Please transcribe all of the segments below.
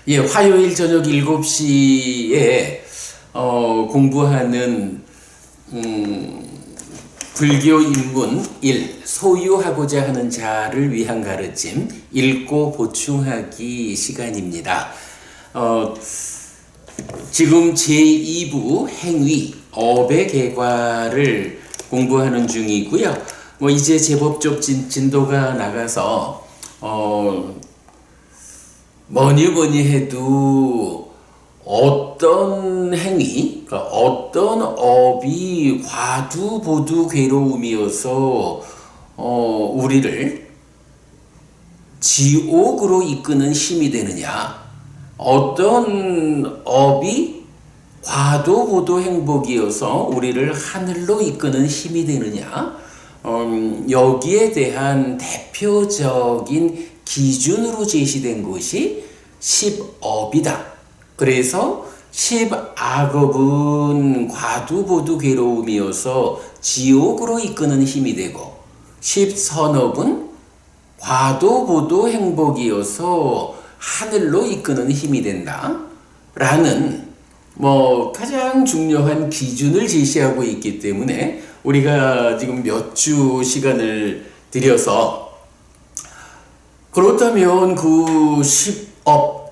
예, 화요일 저녁 7시에 공부하는 불교 인문 1 소유하고자 하는 자를 위한 가르침 읽고 보충하기 시간입니다. 지금 제2부 행위 업의 개과를 공부하는 중이고요. 이제 제법 좀 진도가 나가서 뭐니 해도 어떤 행위, 그러니까 어떤 업이 과두보두 괴로움이어서 우리를 지옥으로 이끄는 힘이 되느냐, 어떤 업이 과도보도 행복이어서 우리를 하늘로 이끄는 힘이 되느냐, 여기에 대한 대표적인 기준으로 제시된 것이 10업이다. 그래서 10악업은 과두보두 괴로움이어서 지옥으로 이끄는 힘이 되고, 10선업은 과도보도 행복이어서 하늘로 이끄는 힘이 된다. 라는 가장 중요한 기준을 제시하고 있기 때문에 우리가 지금 몇 주 시간을 들여서 그렇다면 그 10업,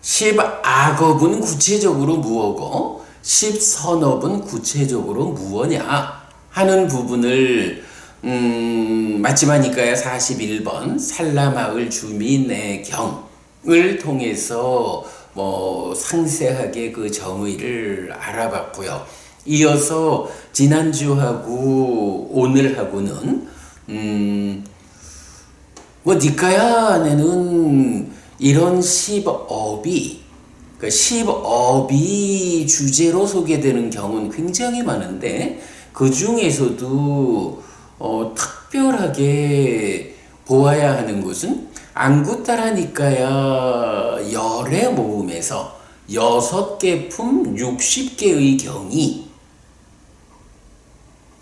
10악업은 구체적으로 무엇고 10선업은 구체적으로 무엇냐 하는 부분을 마치마니까야 41번 살라마을 주민의 경을 통해서 상세하게 그 정의를 알아봤고요. 이어서 지난주하고 오늘하고는 니까야 안에는 이런 10업이, 그러니까 10업이 주제로 소개되는 경우는 굉장히 많은데, 그 중에서도 특별하게 보아야 하는 것은 앙구타라 니까야 열의 모음에서 6개 품 60개의 경이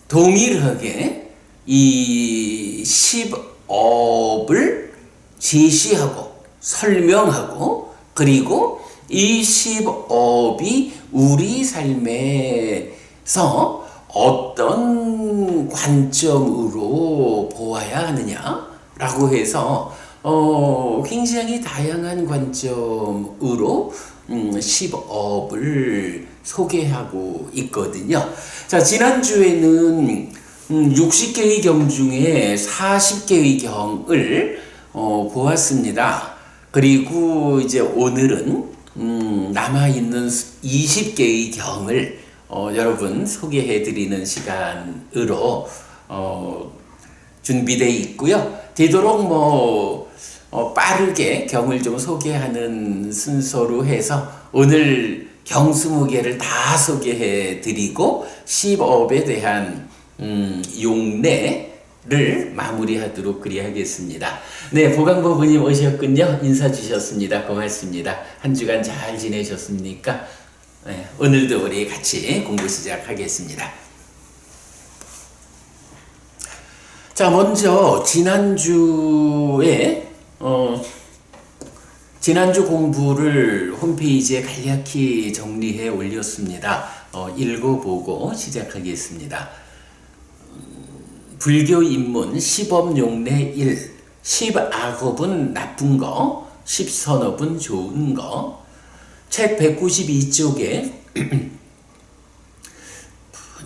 동일하게 이 10업을 제시하고 설명하고, 그리고 이 10업이 우리 삶에서 어떤 관점으로 보아야 하느냐라고 해서 굉장히 다양한 관점으로 10업을 소개하고 있거든요. 자, 지난주에는 60개의 경 중에 40개의 경을 보았습니다. 그리고 이제 오늘은 남아있는 20개의 경을 여러분 소개해 드리는 시간으로 준비되어 있고요. 되도록 빠르게 경을 좀 소개하는 순서로 해서 오늘 경 20개를 다 소개해 드리고 10업에 대한 용례를 마무리하도록 그리하겠습니다. 네, 보강법부님 오셨군요. 인사 주셨습니다. 고맙습니다. 한 주간 잘 지내셨습니까? 네, 오늘도 우리 같이 공부 시작하겠습니다. 자, 먼저 지난주 공부를 홈페이지에 간략히 정리해 올렸습니다. 읽어보고 시작하겠습니다. 불교 입문 10업 용례 1 10악업은 나쁜 거, 10선업은 좋은 거. 책 192쪽에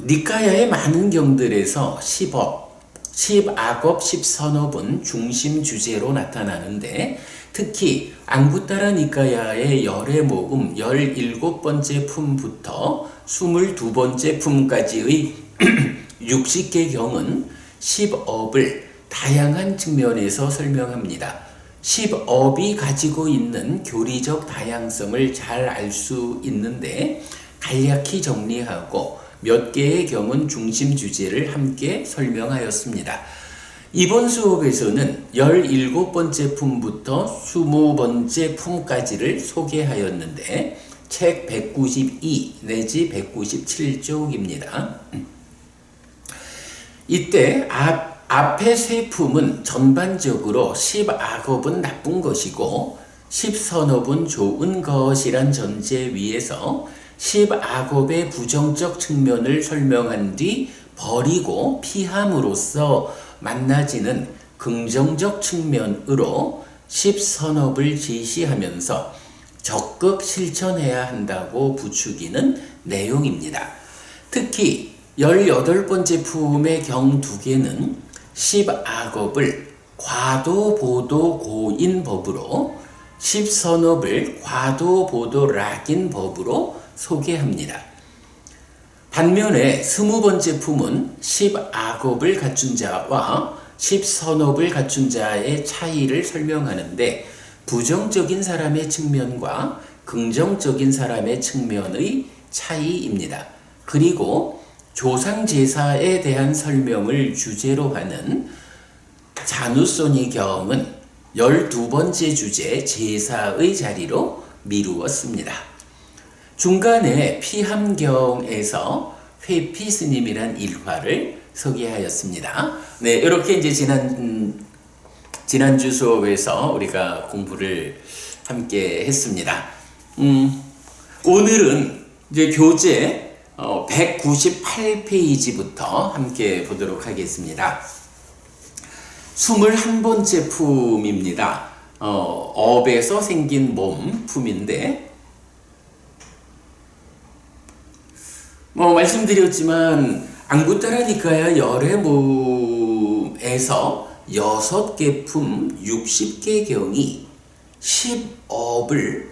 니까야의 많은 경들에서 10업, 10악업, 10선업은 중심 주제로 나타나는데, 특히 앙구타라 니까야의 열의 모음 17번째 품부터 22번째 품까지의 60개 경은 10업을 다양한 측면에서 설명합니다. 10업이 가지고 있는 교리적 다양성을 잘 알 수 있는데, 간략히 정리하고 몇 개의 경은 중심 주제를 함께 설명하였습니다. 이번 수업에서는 17번째 품부터 20번째 품까지를 소개하였는데, 책 192 내지 197쪽입니다. 이때 앞의 세 품은 전반적으로 10악업은 나쁜 것이고 십선업은 좋은 것이란 전제 위에서 십악업의 부정적 측면을 설명한 뒤 버리고 피함으로써 만나지는 긍정적 측면으로 십선업을 제시하면서 적극 실천해야 한다고 부추기는 내용입니다. 특히 18번째 품의 경 2개는 십악업을 과도, 보도, 고인 법으로 십선업을 과도, 보도, 락인 법으로 소개합니다. 반면에 20번째 품은 십악업을 갖춘 자와 십선업을 갖춘 자의 차이를 설명하는데 부정적인 사람의 측면과 긍정적인 사람의 측면의 차이입니다. 그리고 조상제사에 대한 설명을 주제로 하는 자누소니 경은 12번째 주제 제사의 자리로 미루었습니다. 중간에 피함경에서 회피 스님이란 일화를 소개하였습니다. 네, 이렇게 이제 지난주 수업에서 우리가 공부를 함께 했습니다. 오늘은 이제 교재 198페이지부터 함께 보도록 하겠습니다. 21번째 품입니다. 업에서 생긴 몸 품인데 말씀드렸지만 안구따라니까야 열애몸에서 6개 품 60개 경이 10업을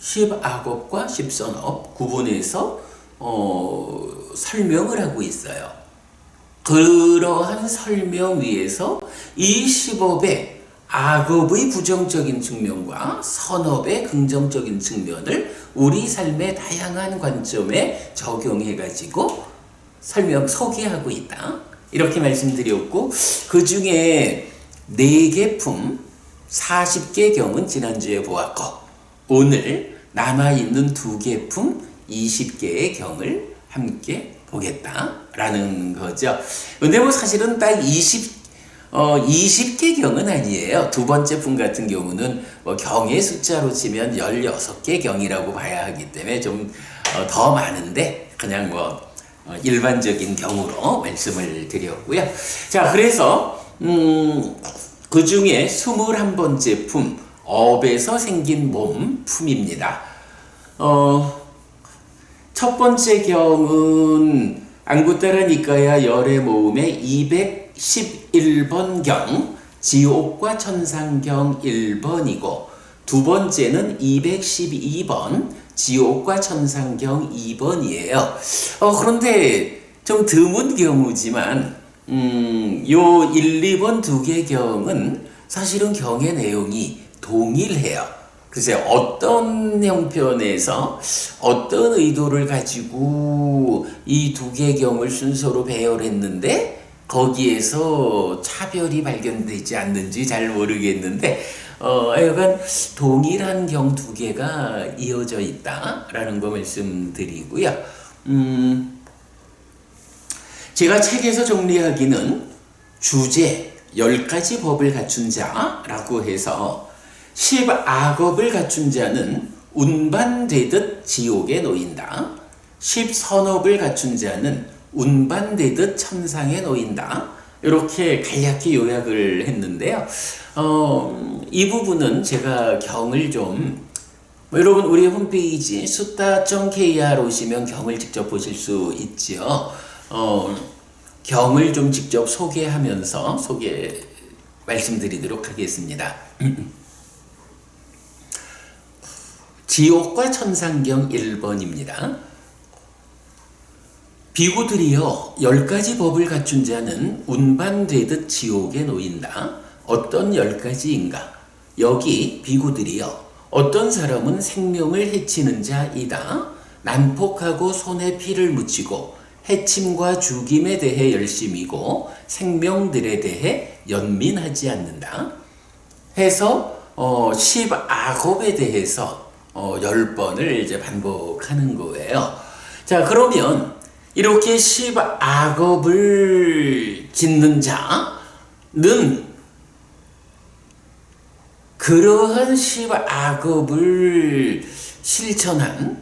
10악업과 10선업 구분해서 설명을 하고 있어요. 그러한 설명 위에서 이 10업의 악업의 부정적인 측면과 선업의 긍정적인 측면을 우리 삶의 다양한 관점에 적용해가지고 소개하고 있다. 이렇게 말씀드렸고, 그 중에 4개 품 40개 경은 지난주에 보았고, 오늘 남아있는 2개 품 20개의 경을 함께 보겠다라는 거죠. 근데 사실은 딱 20개 경은 아니에요. 두 번째 품 같은 경우는 경의 숫자로 치면 16개 경이라고 봐야 하기 때문에 좀 더 많은데, 그냥 일반적인 경우로 말씀을 드렸고요. 자, 그래서 그 중에 21번째 품, 업에서 생긴 몸 품입니다. 첫 번째 경은 안구따라니까야 열의 모음의 211번 경, 지옥과 천상경 1번이고, 두 번째는 212번, 지옥과 천상경 2번이에요. 그런데 좀 드문 경우지만, 요 1, 2번 2개 경은 사실은 경의 내용이 동일해요. 글쎄 어떤 형편에서 어떤 의도를 가지고 이 2개 경을 순서로 배열했는데 거기에서 차별이 발견되지 않는지 잘 모르겠는데 하여간 동일한 경 2개가 이어져 있다라는 거 말씀드리고요. 제가 책에서 정리하기는 주제 10가지 법을 갖춘 자라고 해서 10악업을 갖춘 자는 운반되듯 지옥에 놓인다. 10선업을 갖춘 자는 운반되듯 천상에 놓인다. 이렇게 간략히 요약을 했는데요. 이 부분은 제가 경을 좀 여러분 우리 홈페이지 sutta.kr 오시면 경을 직접 보실 수 있죠. 경을 좀 직접 소개하면서 말씀드리도록 하겠습니다. 지옥과 천상경 1번입니다. 비구들이여 10가지 법을 갖춘 자는 운반되듯 지옥에 놓인다. 어떤 10가지인가? 여기 비구들이여 어떤 사람은 생명을 해치는 자이다. 난폭하고 손에 피를 묻히고 해침과 죽임에 대해 열심이고 생명들에 대해 연민하지 않는다. 해서 10악업에 대해서 10번을 이제 반복하는 거예요. 자, 그러면 이렇게 10악업을 짓는 자는 그러한 십악업을 실천한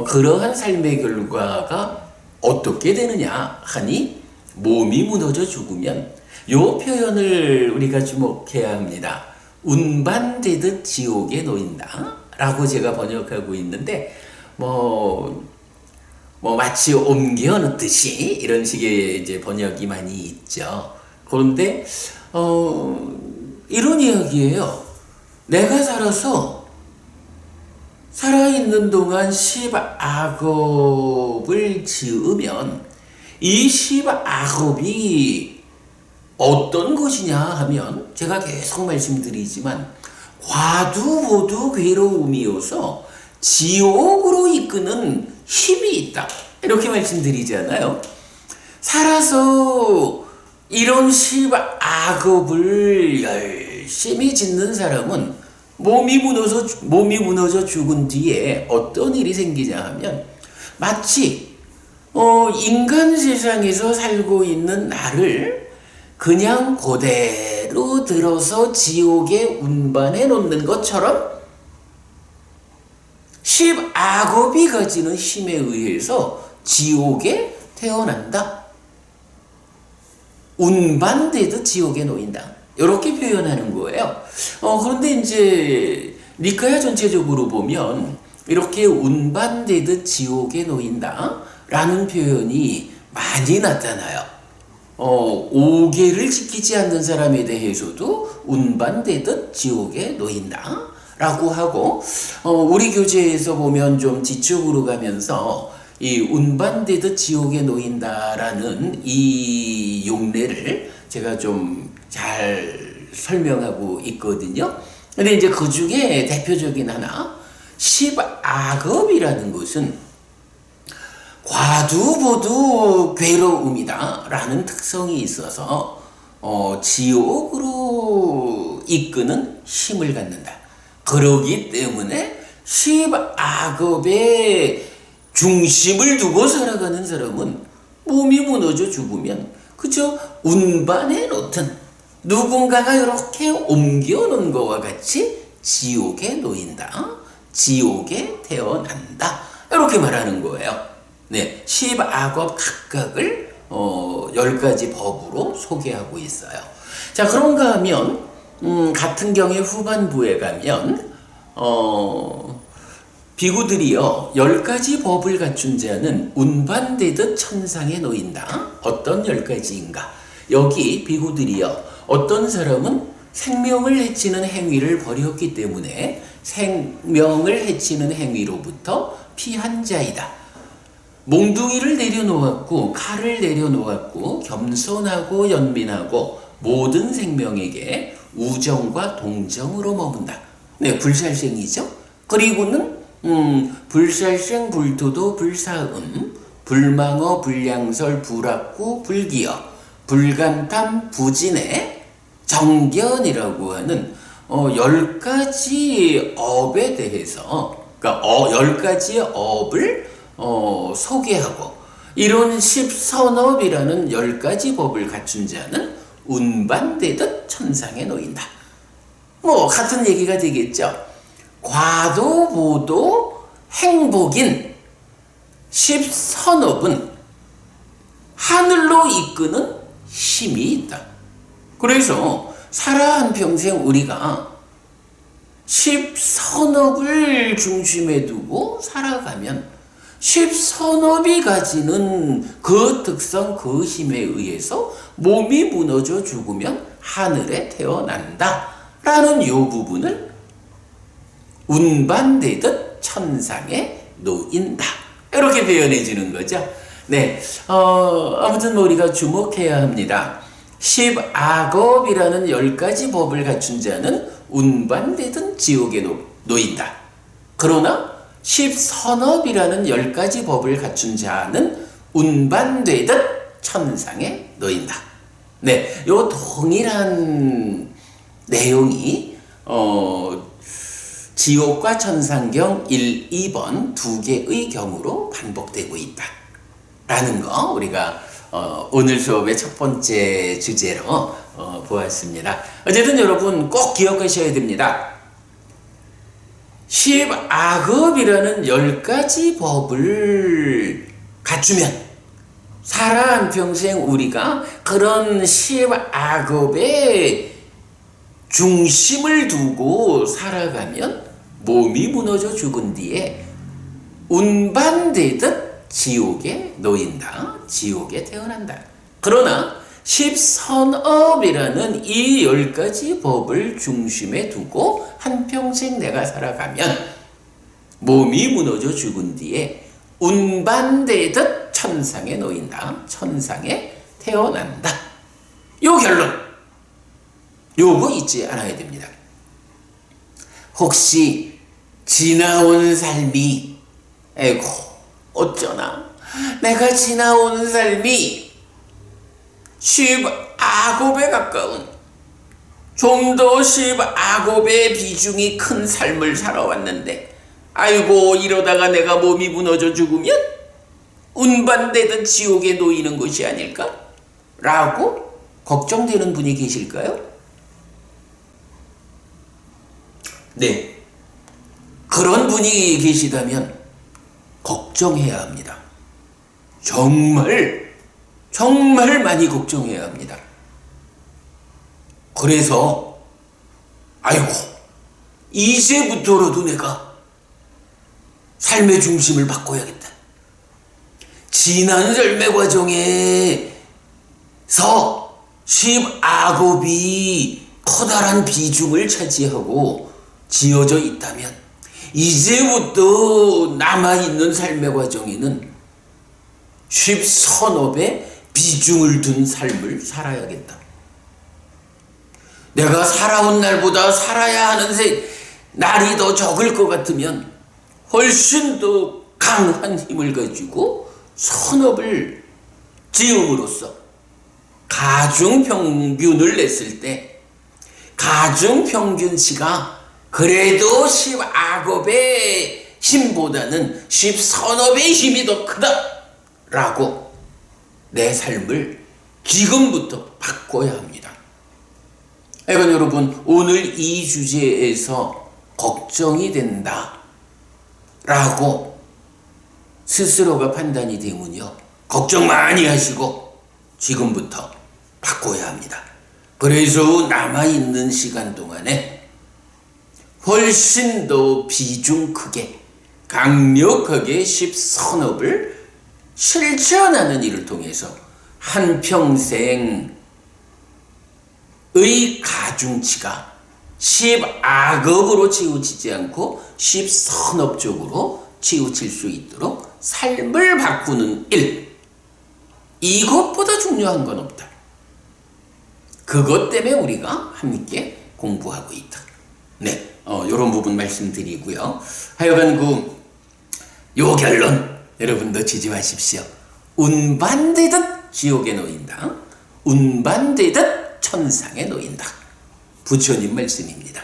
그러한 삶의 결과가 어떻게 되느냐 하니 몸이 무너져 죽으면 요 표현을 우리가 주목해야 합니다. 운반되듯 지옥에 놓인다 라고 제가 번역하고 있는데 마치 옮겨 놓듯이 이런 식의 이제 번역이 많이 있죠. 그런데 이런 이야기예요. 내가 살아있는 동안 십악업을 지으면 이 십악업이 어떤 것이냐 하면 제가 계속 말씀드리지만 과두보두 괴로움이어서 지옥으로 이끄는 힘이 있다. 이렇게 말씀드리잖아요. 살아서 이런 십악업을 열심히 짓는 사람은 몸이 무너져 죽은 뒤에 어떤 일이 생기냐 하면 마치 인간 세상에서 살고 있는 나를 그냥 그대로 들어서 지옥에 운반해 놓는 것처럼 십악업이 가지는 힘에 의해서 지옥에 태어난다. 운반되듯 지옥에 놓인다. 이렇게 표현하는 거예요. 그런데 이제 니카야 전체적으로 보면 이렇게 운반되듯 지옥에 놓인다 라는 표현이 많이 나타나요. 오계를 지키지 않는 사람에 대해서도 운반되듯 지옥에 놓인다 라고 하고, 우리 교재에서 보면 좀 뒤쪽으로 가면서 이 운반되듯 지옥에 놓인다라는 이 용례를 제가 좀 잘 설명하고 있거든요. 근데 이제 그 중에 대표적인 하나, 십악업이라는 것은 과두보두 괴로움이다 라는 특성이 있어서 지옥으로 이끄는 힘을 갖는다. 그러기 때문에 십악업에 중심을 두고 살아가는 사람은 몸이 무너져 죽으면 그저 운반해 놓든 누군가가 이렇게 옮겨 놓은 것과 같이 지옥에 놓인다. 지옥에 태어난다. 이렇게 말하는 거예요. 네, 십악업 각각을 10가지 법으로 소개하고 있어요. 자, 그런가 하면 같은 경의 후반부에 가면 비구들이요 10가지 법을 갖춘 자는 운반되듯 천상에 놓인다. 어떤 10가지인가? 여기 비구들이요 어떤 사람은 생명을 해치는 행위를 벌였기 때문에 생명을 해치는 행위로부터 피한 자이다. 몽둥이를 내려놓았고 칼을 내려놓았고 겸손하고 연민하고 모든 생명에게 우정과 동정으로 머문다. 네, 불살생이죠. 그리고는 불살생 불토도 불사음 불망어 불량설 불악구 불기어 불간탐 부진해 정견이라고 하는 10가지 업에 대해서, 그러니까 10가지의 업을 소개하고 이런 십선업이라는 10가지 법을 갖춘 자는 운반되듯 천상에 놓인다. 같은 얘기가 되겠죠. 과도보도 행복인 십선업은 하늘로 이끄는 힘이 있다. 그래서 살아 한평생 우리가 십선업을 중심에 두고 살아가면 십선업이 가지는 그 특성, 그 힘에 의해서 몸이 무너져 죽으면 하늘에 태어난다 라는 요 부분을 운반되듯 천상에 놓인다 이렇게 표현해 주는 거죠. 네, 아무튼 우리가 주목해야 합니다. 십악업이라는 10가지 법을 갖춘 자는 운반되든 지옥에 놓인다. 그러나 십선업이라는 10가지 법을 갖춘 자는 운반되듯 천상에 놓인다. 네, 요 동일한 내용이 지옥과 천상경 1, 2번 두 개의 경우로 반복되고 있다 라는 거 우리가 오늘 수업의 첫 번째 주제로 보았습니다. 어쨌든 여러분 꼭 기억하셔야 됩니다. 10악업이라는 10가지 법을 갖추면 살아 한평생 우리가 그런 10악업에 중심을 두고 살아가면 몸이 무너져 죽은 뒤에 운반되듯 지옥에 놓인다. 지옥에 태어난다. 그러나 10선업이라는 이 10가지 법을 중심에 두고 한평생 내가 살아가면 몸이 무너져 죽은 뒤에 운반되듯 천상에 놓인다. 천상에 태어난다. 요 결론. 요거 잊지 않아야 됩니다. 혹시 지나온 삶이 에고 어쩌나 내가 지나온 삶이 10악업에 가까운 좀 더 10악업의 비중이 큰 삶을 살아왔는데 아이고 이러다가 내가 몸이 무너져 죽으면 운반되던 지옥에 놓이는 것이 아닐까? 라고 걱정되는 분이 계실까요? 네. 그런 분이 계시다면 걱정해야 합니다. 정말 많이 걱정해야 합니다. 그래서 아이고 이제부터라도 내가 삶의 중심을 바꿔야겠다. 지난 삶의 과정에서 10악업이 커다란 비중을 차지하고 지어져 있다면 이제부터 남아있는 삶의 과정에는 10선업에 비중을 둔 삶을 살아야겠다. 내가 살아온 날보다 살아야 하는 날이 더 적을 것 같으면 훨씬 더 강한 힘을 가지고 선업을 지음으로써 가중평균을 냈을 때 가중평균치가 그래도 10악업의 힘보다는 10선업의 힘이 더 크다라고 내 삶을 지금부터 바꿔야 합니다. 그러니까 여러분 오늘 이 주제에서 걱정이 된다 라고 스스로가 판단이 되면요 걱정 많이 하시고 지금부터 바꿔야 합니다. 그래서 남아있는 시간 동안에 훨씬 더 비중 크게 강력하게 10선업을 실천하는 일을 통해서 한평생의 가중치가 10악업으로 치우치지 않고 10선업 쪽으로 치우칠 수 있도록 삶을 바꾸는 일, 이것보다 중요한 건 없다. 그것 때문에 우리가 함께 공부하고 있다. 네, 이런 부분 말씀드리고요. 하여간 요 결론 여러분 놓치지 마십시오. 운반되듯 지옥에 놓인다. 운반되듯 천상에 놓인다. 부처님 말씀입니다.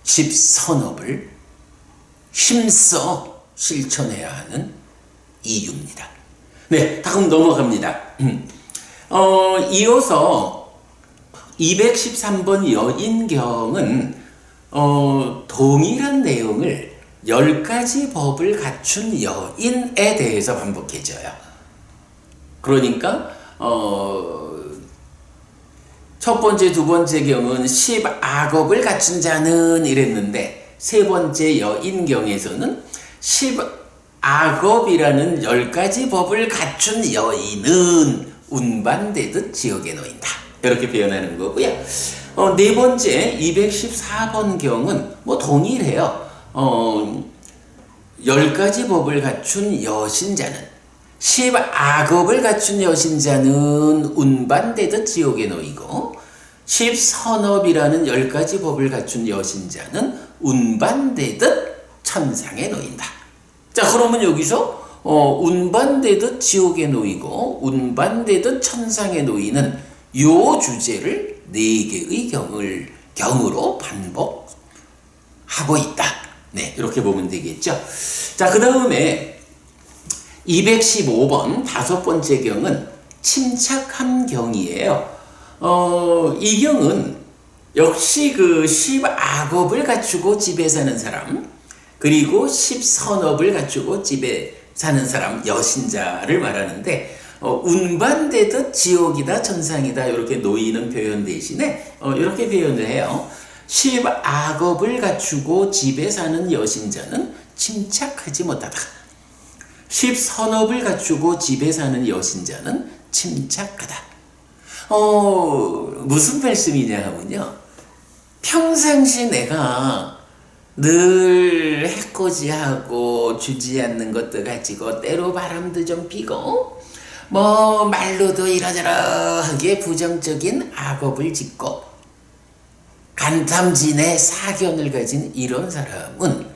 10선업을 힘써 실천해야 하는 이유입니다. 네, 다음 넘어갑니다. 이어서 213번 여인경은 동일한 내용을 10가지 법을 갖춘 여인에 대해서 반복해줘요. 그러니까 첫 번째, 두 번째 경은 10악업을 갖춘 자는 이랬는데 세 번째 여인경에서는 10악업이라는 10가지 법을 갖춘 여인은 운반되듯 지옥에 놓인다. 이렇게 표현하는 거고요. 네 번째 214번 경은 동일해요. 10가지 법을 갖춘 여신자는 10악업을 갖춘 여신자는 운반되듯 지옥에 놓이고 10선업이라는 10가지 법을 갖춘 여신자는 운반되듯 천상에 놓인다. 자, 그러면 여기서 운반되듯 지옥에 놓이고 운반되듯 천상에 놓이는 요 주제를 4개의 경으로 반복하고 있다. 네, 이렇게 보면 되겠죠. 자, 그 다음에 215번 5번째 경은 침착한 경이에요. 이 경은 역시 그 10악업을 갖추고 집에 사는 사람, 그리고 10선업을 갖추고 집에 사는 사람, 여신자를 말하는데, 운반되듯 지옥이다 천상이다 이렇게 놓이는 표현 대신에 이렇게 표현을 해요. 10악업을 갖추고 집에 사는 여신자는 침착하지 못하다. 10선업을 갖추고 집에 사는 여신자는 침착하다. 무슨 말씀이냐 하면요, 평상시 내가 늘 해코지하고 주지 않는 것도 가지고 때로 바람도 좀 피고 뭐 말로도 이러저러하게 부정적인 악업을 짓고 간탐진의 사견을 가진 이런 사람은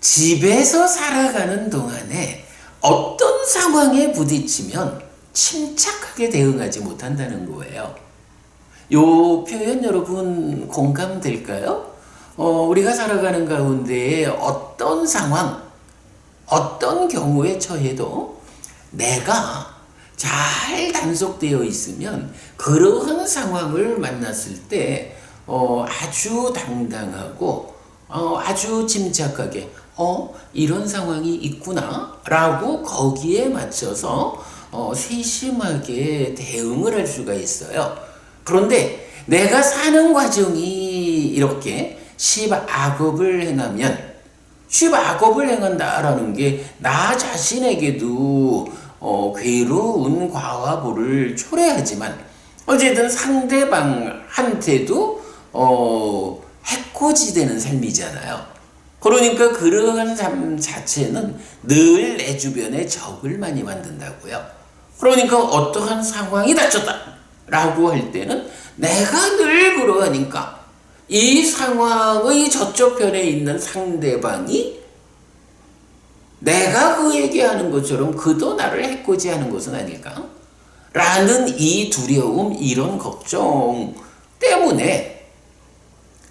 집에서 살아가는 동안에 어떤 상황에 부딪히면 침착하게 대응하지 못한다는 거예요. 요 표현 여러분 공감될까요? 우리가 살아가는 가운데 어떤 상황, 어떤 경우에 처해도 내가 잘 단속되어 있으면 그러한 상황을 만났을 때 아주 당당하고 아주 침착하게 이런 상황이 있구나 라고 거기에 맞춰서 세심하게 대응을 할 수가 있어요. 그런데 내가 사는 과정이 이렇게 10악업을 행하면, 10악업을 행한다라는 게 나 자신에게도 괴로운 과화보를 초래하지만 어쨌든 상대방한테도 해코지되는 삶이잖아요. 그러니까 그러한 삶 자체는 늘 내 주변에 적을 많이 만든다고요. 그러니까 어떠한 상황이 닥쳤다 라고 할 때는 내가 늘 그러하니까 이 상황의 저쪽 편에 있는 상대방이 내가 그에게 하는 것처럼 그도 나를 해코지하는 것은 아닐까? 라는 이 두려움, 이런 걱정 때문에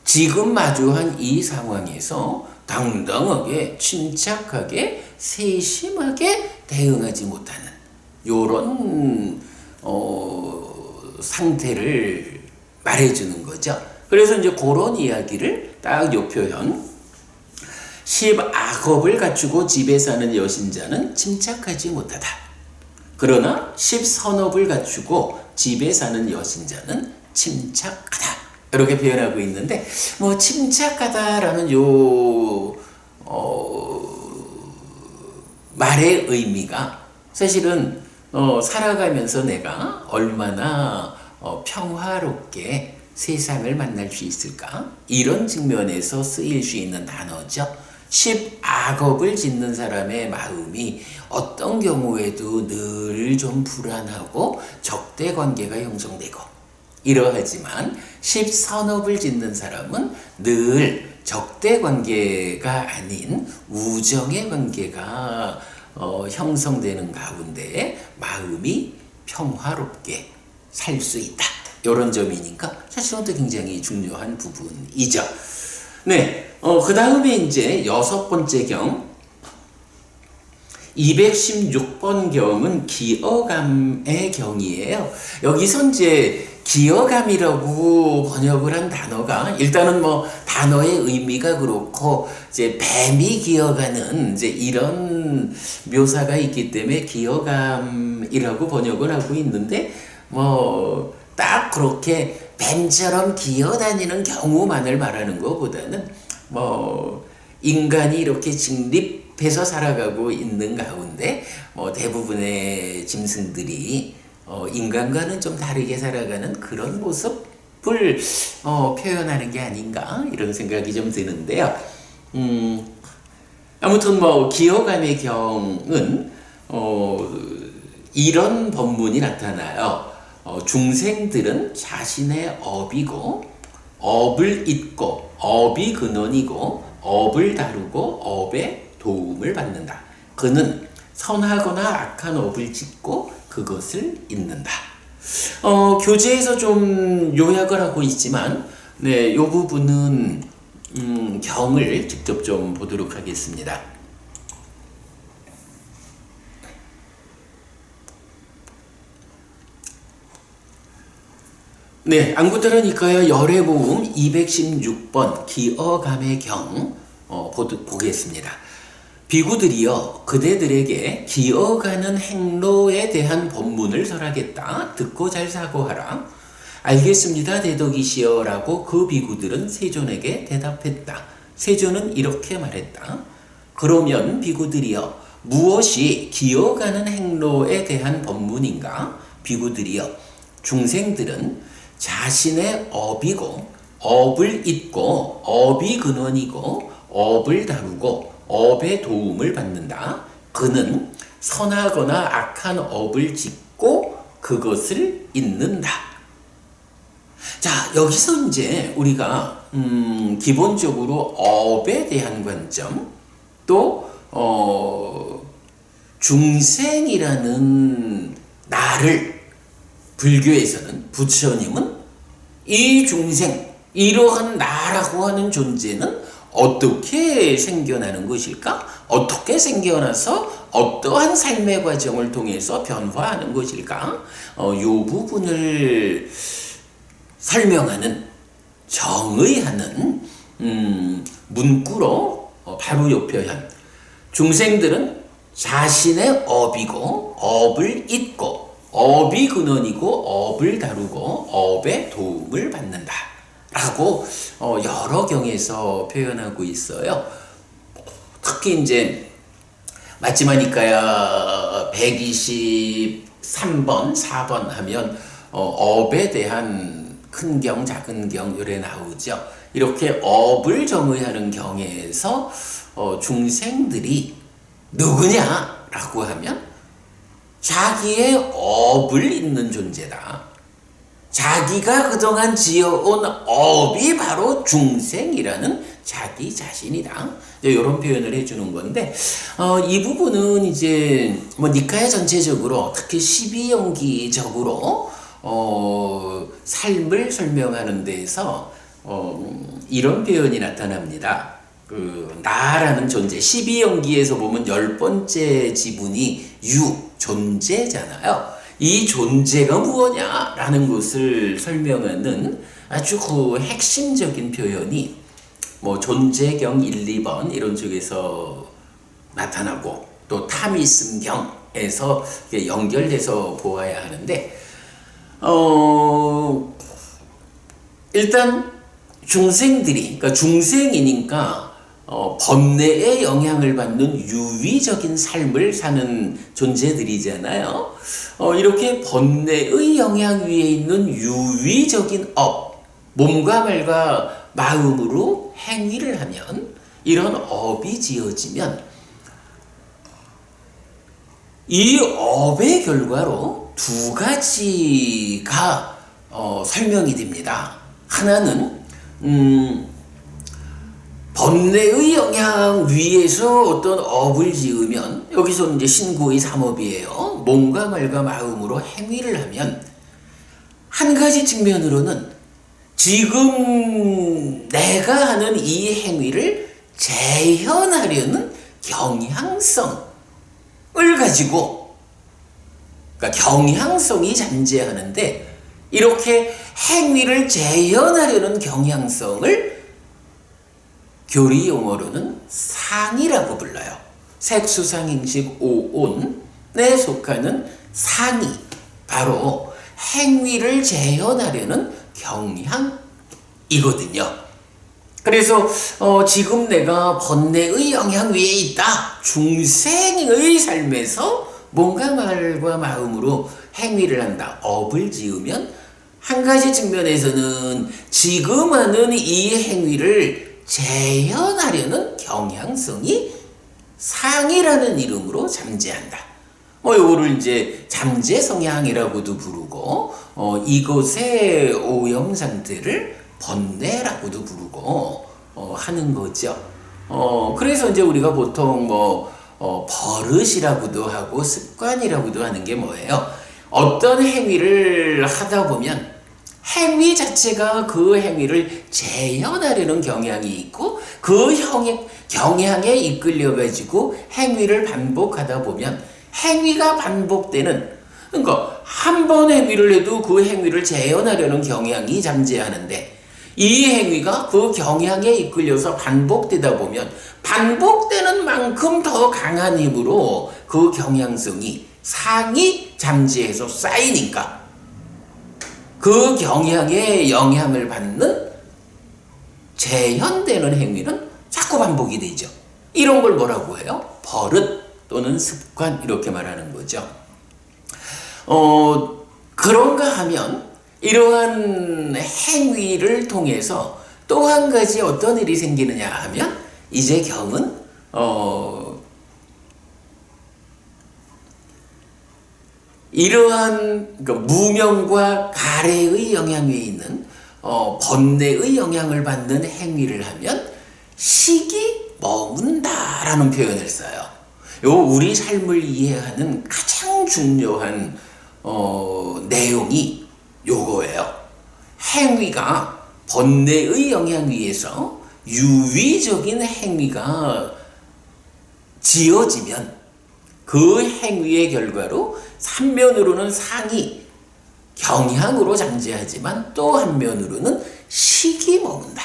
지금 마주한 이 상황에서 당당하게, 침착하게, 세심하게 대응하지 못하는 요런 상태를 말해주는 거죠. 그래서 이제 그런 이야기를 딱 요 표현, 10악업을 갖추고 집에 사는 여신자는 침착하지 못하다. 그러나 10선업을 갖추고 집에 사는 여신자는 침착하다. 이렇게 표현하고 있는데, 뭐 침착하다라는 요 말의 의미가 사실은 살아가면서 내가 얼마나 평화롭게 세상을 만날 수 있을까? 이런 측면에서 쓰일 수 있는 단어죠. 10악업을 짓는 사람의 마음이 어떤 경우에도 늘 좀 불안하고 적대 관계가 형성되고 이러하지만 10선업을 짓는 사람은 늘 적대 관계가 아닌 우정의 관계가 형성되는 가운데 마음이 평화롭게 살 수 있다. 이런 점이니까 사실은 또 굉장히 중요한 부분이죠. 네, 그 다음에 이제 6번째 경, 216번 경은 기어감의 경이에요. 여기서 이제 기어감이라고 번역을 한 단어가 일단은 뭐 단어의 의미가 그렇고 이제 뱀이 기어가는 이제 이런 묘사가 있기 때문에 기어감이라고 번역을 하고 있는데 뭐 딱 그렇게 뱀처럼 기어다니는 경우만을 말하는 것보다는 뭐 인간이 이렇게 직립해서 살아가고 있는 가운데 뭐 대부분의 짐승들이 인간과는 좀 다르게 살아가는 그런 모습을 표현하는 게 아닌가 이런 생각이 좀 드는데요. 아무튼 뭐 기어감의 경은 이런 법문이 나타나요. 중생들은 자신의 업이고 업을 잇고 업이 근원이고 업을 다루고 업에 도움을 받는다. 그는 선하거나 악한 업을 짓고 그것을 잇는다. 교재에서 좀 요약을 하고 있지만 네, 요 부분은 경을 직접 좀 보도록 하겠습니다. 네, 안구들으니까요. 열의 모음 216번 기어감의 경 보겠습니다. 비구들이여 그대들에게 기어가는 행로에 대한 법문을 설하겠다. 듣고 잘 사고하라. 알겠습니다, 대덕이시여 라고 그 비구들은 세존에게 대답했다. 세존은 이렇게 말했다. 그러면 비구들이여 무엇이 기어가는 행로에 대한 법문인가? 비구들이여 중생들은 자신의 업이고 업을 잇고 업이 근원이고 업을 다루고 업의 도움을 받는다. 그는 선하거나 악한 업을 짓고 그것을 잇는다. 자, 여기서 이제 우리가 기본적으로 업에 대한 관점, 또 중생이라는 나를 불교에서는 부처님은 이 중생, 이러한 나라고 하는 존재는 어떻게 생겨나는 것일까? 어떻게 생겨나서 어떠한 삶의 과정을 통해서 변화하는 것일까? 이 부분을 설명하는, 정의하는 문구로 바로 요 표현. 중생들은 자신의 업이고 업을 잇고 업이 근원이고 업을 다루고 업의 도움을 받는다 라고 여러 경에서 표현하고 있어요. 특히 이제 맞지마니까야 123번 4번 하면 업에 대한 큰 경 작은 경 요래 나오죠. 이렇게 업을 정의하는 경에서 중생들이 누구냐 라고 하면 자기의 업을 잇는 존재다. 자기가 그동안 지어온 업이 바로 중생이라는 자기 자신이다. 이런 표현을 해주는 건데, 이 부분은 이제 니카야 전체적으로 특히 12연기적으로 삶을 설명하는 데에서 이런 표현이 나타납니다. 나라는 존재, 12연기에서 보면 10번째 지분이 존재잖아요. 이 존재가 무엇냐라는 것을 설명하는 아주 핵심적인 표현이 존재경 1, 2번 이런 쪽에서 나타나고, 또 탐이승경에서 연결돼서 보아야 하는데, 일단 중생들이, 그러니까 중생이니까 번뇌의 영향을 받는 유위적인 삶을 사는 존재들이잖아요. 이렇게 번뇌의 영향 위에 있는 유위적인 업, 몸과 말과 마음으로 행위를 하면, 이런 업이 지어지면 이 업의 결과로 두 가지가 설명이 됩니다. 하나는 번뇌의 영향 위에서 어떤 업을 지으면, 여기서 이제 신구의 삼업이에요. 몸과 말과 마음으로 행위를 하면, 한 가지 측면으로는 지금 내가 하는 이 행위를 재현하려는 경향성을 가지고, 그러니까 경향성이 잠재하는데, 이렇게 행위를 재현하려는 경향성을 교리 용어로는 상이라고 불러요. 색수상행식 오온에 속하는 상이 바로 행위를 재현하려는 경향이거든요. 그래서 지금 내가 번뇌의 영향 위에 있다. 중생의 삶에서 뭔가 말과 마음으로 행위를 한다. 업을 지으면 한 가지 측면에서는 지금 하는 이 행위를 재현하려는 경향성이 상이라는 이름으로 잠재한다. 요거를 이제 잠재 성향이라고도 부르고, 이것의 오염 상태를 번뇌라고도 부르고 하는 거죠. 그래서 이제 우리가 보통 버릇이라고도 하고 습관이라고도 하는 게 뭐예요? 어떤 행위를 하다 보면 행위 자체가 그 행위를 재현하려는 경향이 있고, 그 경향에 이끌려 가지고 행위를 반복하다 보면 행위가 반복되는 그러니까 한 번 행위를 해도 그 행위를 재현하려는 경향이 잠재하는데 이 행위가 그 경향에 이끌려서 반복되다 보면 반복되는 만큼 더 강한 힘으로 그 경향성이 상이 잠재해서 쌓이니까 그 경향에 영향을 받는 재현되는 행위는 자꾸 반복이 되죠. 이런 걸 뭐라고 해요? 버릇 또는 습관 이렇게 말하는 거죠. 그런가 하면 이러한 행위를 통해서 또 한 가지 어떤 일이 생기느냐 하면 이제 경은 이러한 그러니까 무명과 가래의 영향 위에 있는 번뇌의 영향을 받는 행위를 하면 식이 머문다라는 표현을 써요. 요 우리 삶을 이해하는 가장 중요한 내용이 요거예요. 행위가 번뇌의 영향 위에서 유의적인 행위가 지어지면 그 행위의 결과로 한면으로는 상이 경향으로 잠재하지만 또 한면으로는 식이 머문다.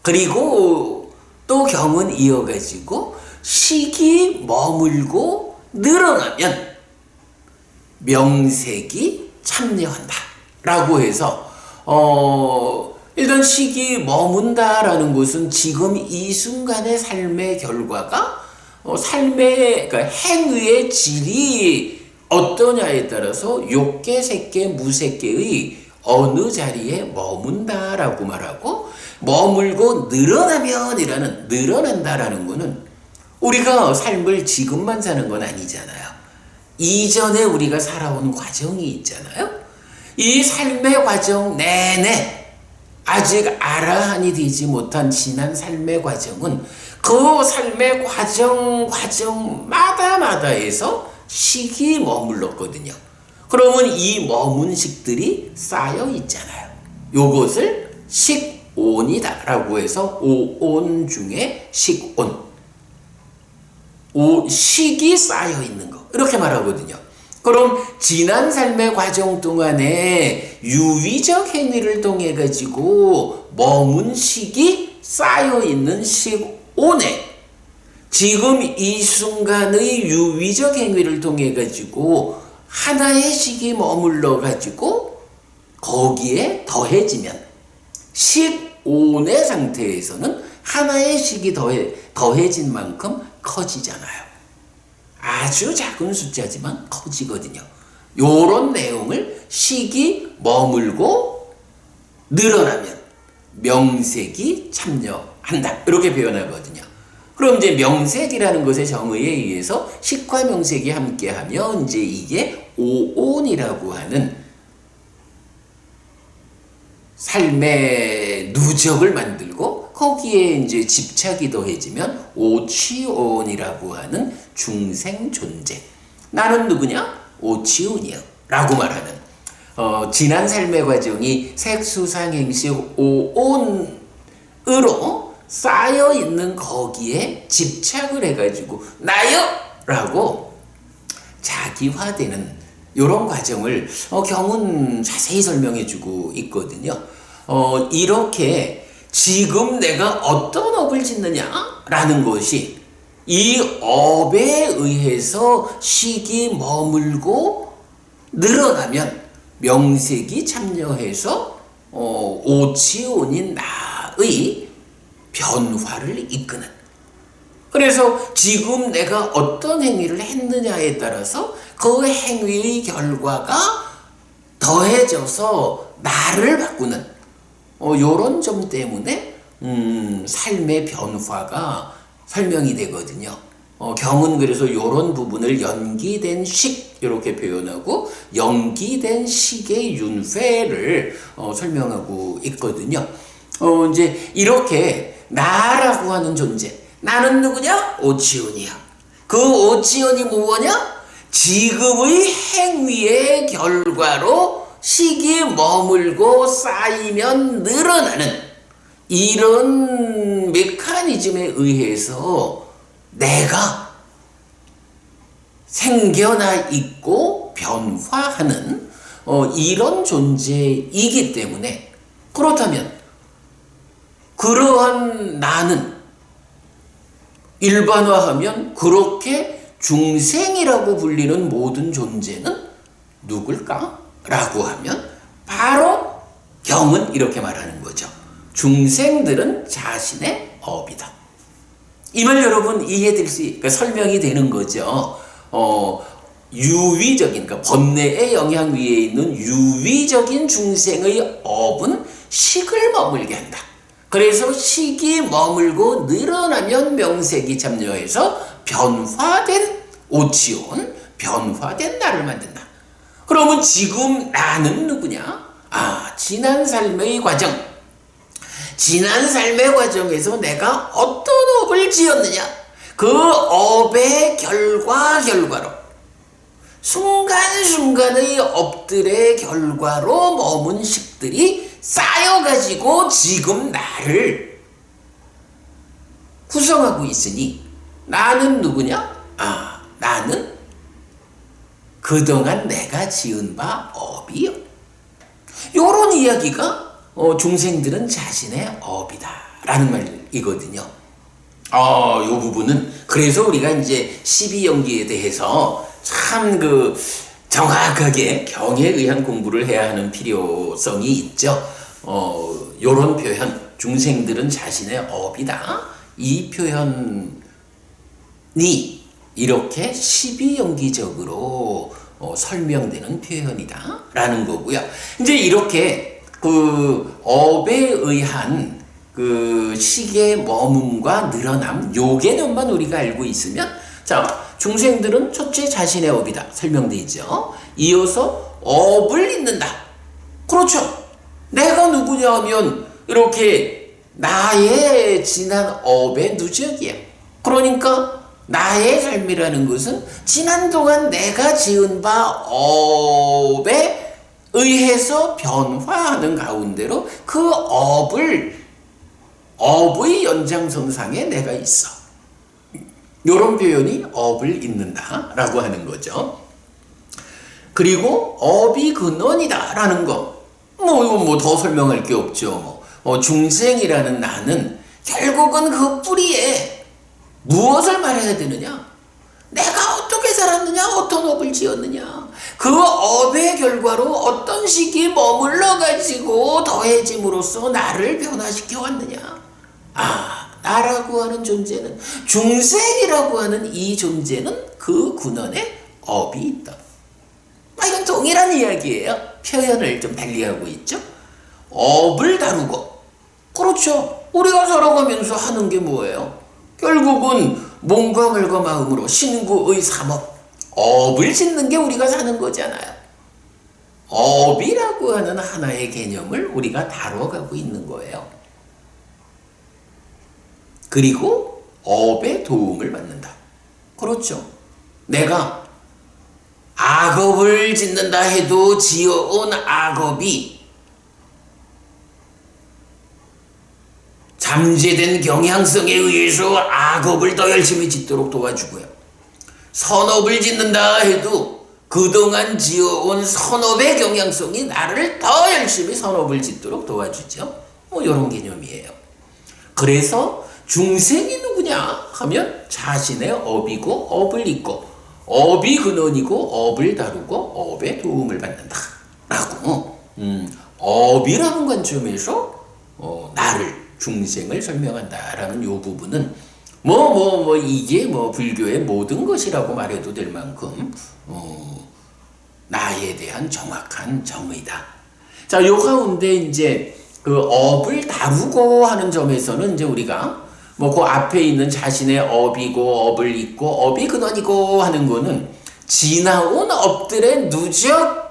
그리고 또 경은 이어가지고 식이 머물고 늘어나면 명색이 참여한다 라고 해서 일단 식이 머문다라는 것은 지금 이 순간의 삶의 결과가 삶의 그러니까 행위의 질이 어떠냐에 따라서 욕계, 색계, 무색계의 어느 자리에 머문다라고 말하고 머물고 늘어난다라는 것은 우리가 삶을 지금만 사는 건 아니잖아요. 이전에 우리가 살아온 과정이 있잖아요. 이 삶의 과정 내내 아직 아라한이 되지 못한 지난 삶의 과정은 그 삶의 과정마다에서 식이 머물렀거든요. 그러면 이 머문 식들이 쌓여 있잖아요. 요것을 식온이다라고 해서 오온 중에 식온. 식이 쌓여 있는 거. 이렇게 말하거든요. 그럼 지난 삶의 과정 동안에 유의적 행위를 통해 가지고 머문 식이 쌓여 있는 식온에 지금 이 순간의 유의적 행위를 통해 가지고 하나의 식이 머물러 가지고 거기에 더해지면 식온의 상태에서는 하나의 식이 더해진 만큼 커지잖아요. 아주 작은 숫자지만 커지거든요. 요런 내용을 식이 머물고 늘어나면 명색이 참여한다. 이렇게 표현하거든요. 그럼 이제 명색이라는 것의 정의에 의해서 식과 명색이 함께하면 이제 이게 오온이라고 하는 삶의 누적을 만들고 거기에 이제 집착이 더해지면 오치온이라고 하는 중생 존재. 나는 누구냐? 오치온이요. 라고 말하는 지난 삶의 과정이 색수상행식 오온으로 쌓여 있는 거기에 집착을 해가지고 나요! 라고 자기화되는 이런 과정을 경은 자세히 설명해주고 있거든요. 이렇게 지금 내가 어떤 업을 짓느냐라는 것이 이 업에 의해서 식이 머물고 늘어나면 명색이 참여해서 오치온인 나의 변화를 이끄는. 그래서 지금 내가 어떤 행위를 했느냐에 따라서 그 행위의 결과가 더해져서 나를 바꾸는 요런 점 때문에 삶의 변화가 설명이 되거든요. 경은 그래서 요런 부분을 연기된 식 이렇게 표현하고 연기된 식의 윤회를 설명하고 있거든요. 이제 이렇게 나라고 하는 존재, 나는 누구냐? 오치온이야. 그 오치온이 뭐냐? 지금의 행위의 결과로 식이 머물고 쌓이면 늘어나는 이런 메커니즘에 의해서 내가 생겨나 있고 변화하는 이런 존재이기 때문에, 그렇다면 그러한 나는 일반화하면 그렇게 중생이라고 불리는 모든 존재는 누굴까? 라고 하면 바로 경은 이렇게 말하는 거죠. 중생들은 자신의 업이다. 이 말 여러분 이해될 수, 그러니까 설명이 되는 거죠. 유위적인, 그러니까 번뇌의 영향 위에 있는 유위적인 중생의 업은 식을 머물게 한다. 그래서 식이 머물고 늘어나면 명색이 참여해서 변화된 오치온, 변화된 나를 만든다. 그러면 지금 나는 누구냐? 지난 삶의 과정. 지난 삶의 과정에서 내가 어떤 업을 지었느냐? 그 업의 결과로 순간순간의 업들의 결과로 머문 식들이 쌓여가지고 지금 나를 구성하고 있으니 나는 누구냐? 나는 그동안 내가 지은 바 업이요. 요런 이야기가 중생들은 자신의 업이다 라는 말이거든요. 요 부분은 그래서 우리가 이제 12연기에 대해서 참 정확하게 경에 의한 공부를 해야 하는 필요성이 있죠. 요런 표현, 중생들은 자신의 업이다. 이 표현이 이렇게 12연기적으로 설명되는 표현이다 라는 거고요. 이제 이렇게 업에 의한 식의 머뭅과 늘어남, 요 개념만 우리가 알고 있으면, 자, 중생들은 첫째 자신의 업이다 설명되어 있죠. 이어서 업을 잇는다. 그렇죠. 내가 누구냐 하면 이렇게 나의 지난 업의 누적이야. 그러니까 나의 삶이라는 것은 지난 동안 내가 지은 바 업에 의해서 변화하는 가운데로 그 업의 연장선상에 내가 있어. 이런 표현이 업을 잇는다 라고 하는 거죠. 그리고 업이 근원이다 라는 거, 이건 더 설명할 게 없죠. 중생이라는 나는 결국은 그 뿌리에 무엇을 말해야 되느냐? 내가 어떻게 살았느냐? 어떤 업을 지었느냐? 그 업의 결과로 어떤 식이 머물러가지고 더해짐으로써 나를 변화시켜 왔느냐? 나라고 하는 존재는, 중생이라고 하는 이 존재는 그 근원에 업이 있다. 이건 동일한 이야기예요. 표현을 좀 달리하고 있죠. 업을 다루고, 그렇죠. 우리가 살아가면서 하는 게 뭐예요? 결국은 몸과 말과 마음으로 신구의 삼업, 업을 짓는 게 우리가 사는 거잖아요. 업이라고 하는 하나의 개념을 우리가 다뤄가고 있는 거예요. 그리고 업의 도움을 받는다. 그렇죠. 내가 악업을 짓는다 해도 지어온 악업이 잠재된 경향성에 의해서 악업을 더 열심히 짓도록 도와주고요. 선업을 짓는다 해도 그동안 지어온 선업의 경향성이 나를 더 열심히 선업을 짓도록 도와주죠. 이런 개념이에요. 그래서 중생이 누구냐 하면 자신의 업이고 업을 잇고, 업이 근원이고 업을 다루고 업의 도움을 받는다 라고 업이라는 관점에서 나를, 중생을 설명한다 라는 요 부분은 이게 불교의 모든 것이라고 말해도 될 만큼 나에 대한 정확한 정의다. 자, 요 가운데 이제 그 업을 다루고 하는 점에서는 이제 우리가 그 앞에 있는 자신의 업이고 업을 잇고 업이 근원이고 하는 거는 지나온 업들의 누적에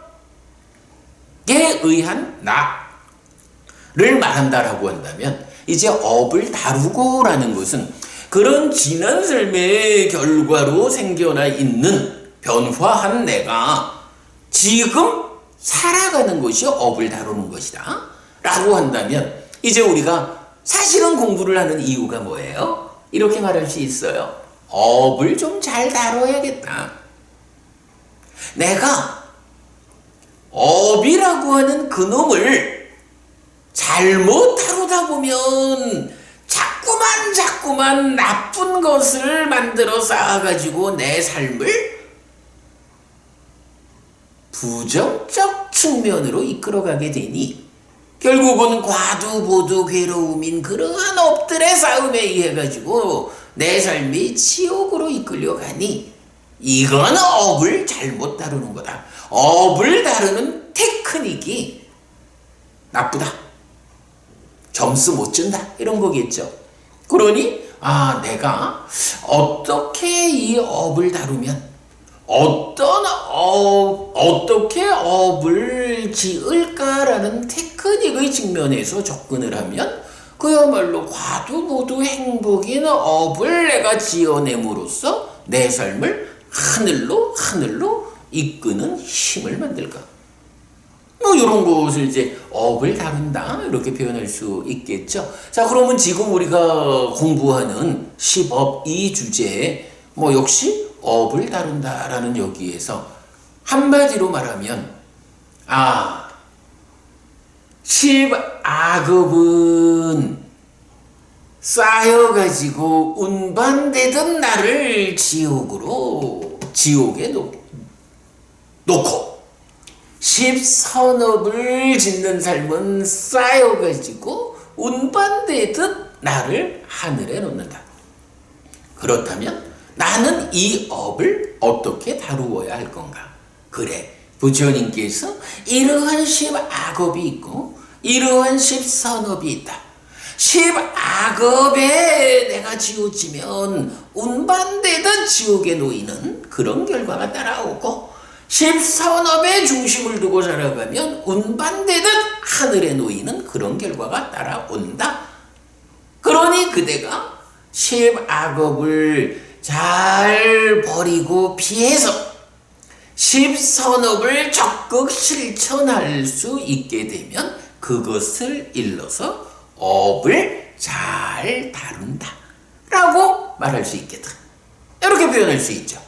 의한 나를 말한다라고 한다면, 이제 업을 다루고라는 것은 그런 지난 삶의 결과로 생겨나 있는 변화한 내가 지금 살아가는 것이 업을 다루는 것이다 라고 한다면, 이제 우리가 사실은 공부를 하는 이유가 뭐예요? 이렇게 말할 수 있어요. 업을 좀 잘 다뤄야겠다. 내가 업이라고 하는 그놈을 잘못 다루다 보면 자꾸만 나쁜 것을 만들어 쌓아가지고 내 삶을 부정적 측면으로 이끌어가게 되니 결국은 과두보두 괴로움인 그러한 업들의 싸움에 의해 가지고 내 삶이 지옥으로 이끌려가니 이건 업을 잘못 다루는 거다. 업을 다루는 테크닉이 나쁘다. 점수 못 준다. 이런 거겠죠. 그러니 내가 어떻게 이 업을 다루면 어떻게 업을 지을까라는 테크닉의 측면에서 접근을 하면 그야말로 과두보두 행복인 업을 내가 지어냄으로써 내 삶을 하늘로 이끄는 힘을 만들까. 이런 것을 이제 업을 다룬다 이렇게 표현할 수 있겠죠. 자, 그러면 지금 우리가 공부하는 10업 이 주제에 역시 업을 다룬다라는 여기에서 한마디로 말하면 10악업은 쌓여가지고 운반되던 나를 지옥에 놓고 10선업을 짓는 삶은 쌓여가지고 운반되듯 나를 하늘에 놓는다. 그렇다면 나는 이 업을 어떻게 다루어야 할 건가? 그래, 부처님께서 이러한 10악업이 있고 이러한 10선업이 있다. 10악업에 내가 지우치면 운반되듯 지옥에 놓이는 그런 결과가 따라오고 10선업에 중심을 두고 살아가면 운반되듯 하늘에 놓이는 그런 결과가 따라온다. 그러니 그대가 10악업을 잘 버리고 피해서 10선업을 적극 실천할 수 있게 되면 그것을 일러서 업을 잘 다룬다 라고 말할 수 있겠다. 이렇게 표현할 수 있죠.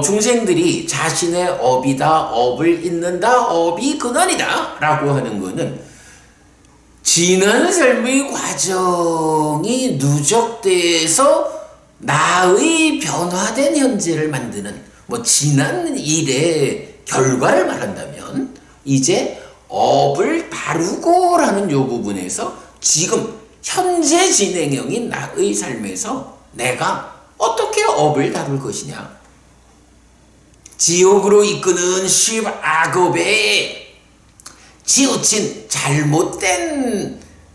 중생들이 자신의 업이다, 업을 잇는다, 업이 근원이다 라고 하는 것은 지난 삶의 과정이 누적돼서 나의 변화된 현재를 만드는 지난 일의 결과를 말한다면 이제 업을 다루고라는 요 부분에서 지금 현재 진행형인 나의 삶에서 내가 어떻게 업을 다룰 것이냐. 지옥으로 이끄는 10악업에 지우친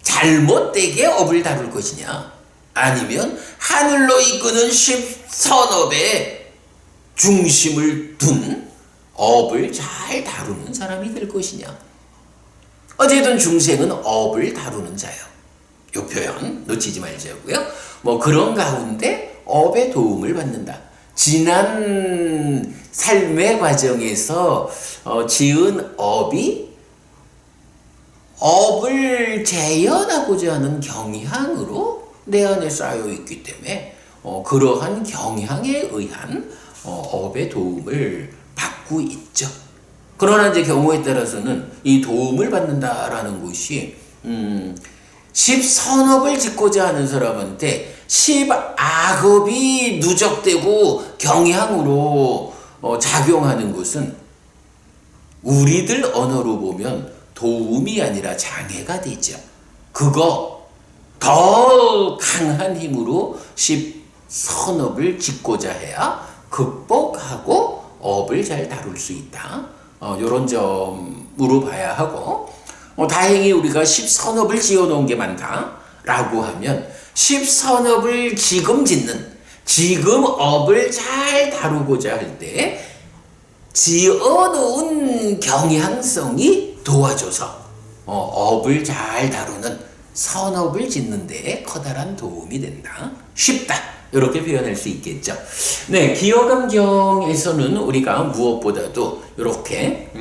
잘못되게 업을 다룰 것이냐, 아니면 하늘로 이끄는 10선업에 중심을 둔 업을 잘 다루는 사람이 될 것이냐. 어쨌든 중생은 업을 다루는 자요. 이 표현 놓치지 말자고요. 그런 가운데 업의 도움을 받는다. 지난 삶의 과정에서 지은 업을 재현하고자 하는 경향으로 내 안에 쌓여 있기 때문에 그러한 경향에 의한 업의 도움을 받고 있죠. 그러나 이제 경우에 따라서는 이 도움을 받는다라는 것이 10선업을 짓고자 하는 사람한테 10악업이 누적되고 경향으로 작용하는 것은 우리들 언어로 보면 도움이 아니라 장애가 되죠. 그거 더 강한 힘으로 10선업을 짓고자 해야 극복하고 업을 잘 다룰 수 있다. 이런 점으로 봐야 하고, 다행히 우리가 10선업을 지어놓은 게 많다라고 하면 10선업을 지금 업을 잘 다루고자 할 때 지어놓은 경향성이 도와줘서 업을 잘 다루는 선업을 짓는 데 커다란 도움이 된다. 쉽다. 이렇게 표현할 수 있겠죠. 네, 기어감경에서는 우리가 무엇보다도 이렇게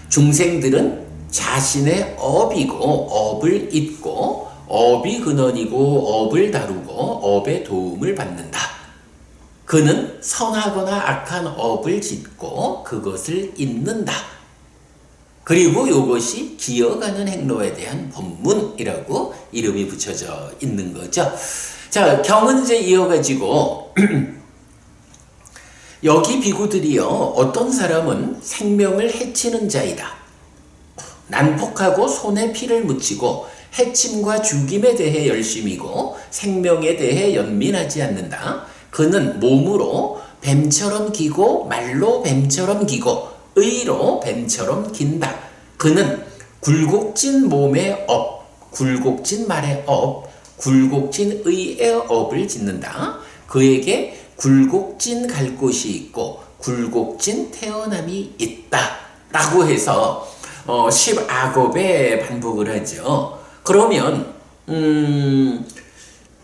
중생들은 자신의 업이고 업을 잇고 업이 근원이고 업을 다루고 업의 도움을 받는다. 그는 선하거나 악한 업을 짓고 그것을 잇는다. 그리고 이것이 기어가는 행로에 대한 본문이라고 이름이 붙여져 있는 거죠. 자, 경은 이제 이어가지고 여기 비구들이요, 어떤 사람은 생명을 해치는 자이다. 난폭하고 손에 피를 묻히고 해침과 죽임에 대해 열심이고 생명에 대해 연민하지 않는다. 그는 몸으로 뱀처럼 기고 말로 뱀처럼 기고 의로 뱀처럼 긴다. 그는 굴곡진 몸의 업, 굴곡진 말의 업, 굴곡진 의의 업을 짓는다. 그에게 굴곡진 갈 곳이 있고 굴곡진 태어남이 있다. 라고 해서 10악업에 반복을 하죠. 그러면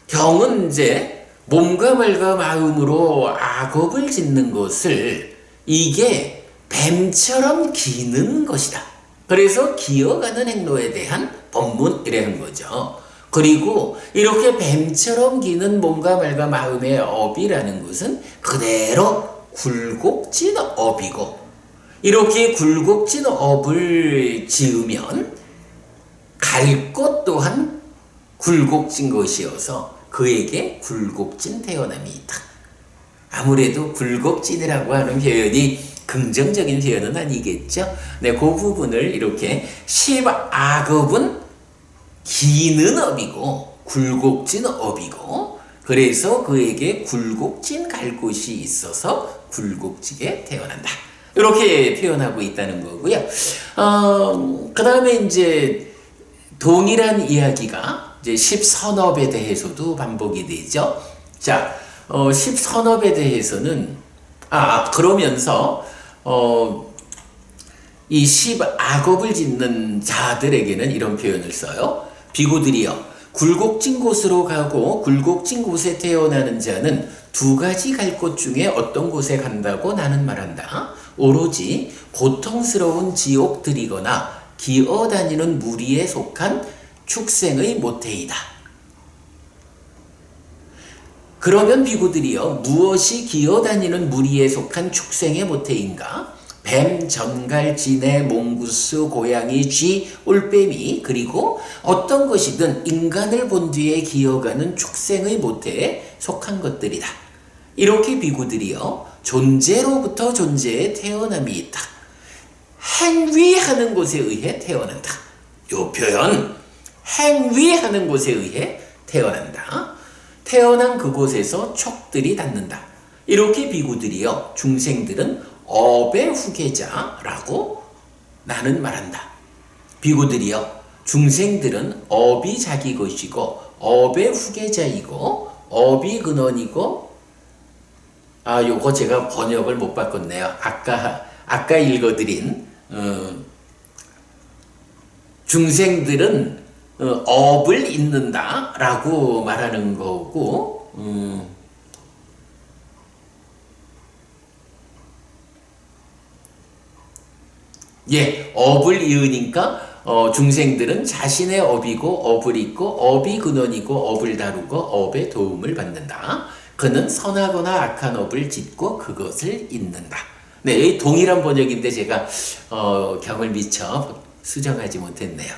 경은 이제 몸과 말과 마음으로 악업을 짓는 것을 이게 뱀처럼 기는 것이다. 그래서 기어가는 행로에 대한 본문이라는 거죠. 그리고 이렇게 뱀처럼 기는 몸과 말과 마음의 업이라는 것은 그대로 굴곡진 업이고, 이렇게 굴곡진 업을 지으면 갈 것 또한 굴곡진 것이어서 그에게 굴곡진 태어남이 있다. 아무래도 굴곡진이라고 하는 표현이 긍정적인 표현은 아니겠죠. 네, 그 부분을 이렇게 10악업은 기는 업이고 굴곡진 업이고, 그래서 그에게 굴곡진 갈 곳이 있어서 굴곡지게 태어난다. 이렇게 표현하고 있다는 거고요. 그 다음에 이제 동일한 이야기가 이제 10선업에 대해서도 반복이 되죠. 자, 10선업에 대해서는 그러면서 이 10악업을 짓는 자들에게는 이런 표현을 써요. 비구들이여, 굴곡진 곳으로 가고 굴곡진 곳에 태어나는 자는 두 가지 갈 곳 중에 어떤 곳에 간다고 나는 말한다. 오로지 고통스러운 지옥들이거나 기어다니는 무리에 속한 축생의 모태이다. 그러면 비구들이여, 무엇이 기어다니는 무리에 속한 축생의 모태인가? 뱀, 전갈, 지네, 몽구스, 고양이, 쥐, 올빼미, 그리고 어떤 것이든 인간을 본 뒤에 기어가는 축생의 모태에 속한 것들이다. 이렇게 비구들이여, 존재로부터 존재에 태어남이 있다. 행위하는 곳에 의해 태어난다. 요 표현, 행위하는 곳에 의해 태어난다. 태어난 그곳에서 촉들이 닿는다. 이렇게 비구들이여, 중생들은 업의 후계자라고 나는 말한다. 비구들이여, 중생들은 업이 자기 것이고 업의 후계자이고 업이 근원이고, 요거 제가 번역을 못 바꿨네요. 아까 읽어드린 중생들은 업을 잇는다 라고 말하는 거고, 업을 이으니까 중생들은 자신의 업이고 업을 잇고 업이 근원이고 업을 다루고 업의 도움을 받는다. 그는 선하거나 악한 업을 짓고 그것을 잇는다. 네, 동일한 번역인데 제가 경을 미처 수정하지 못했네요.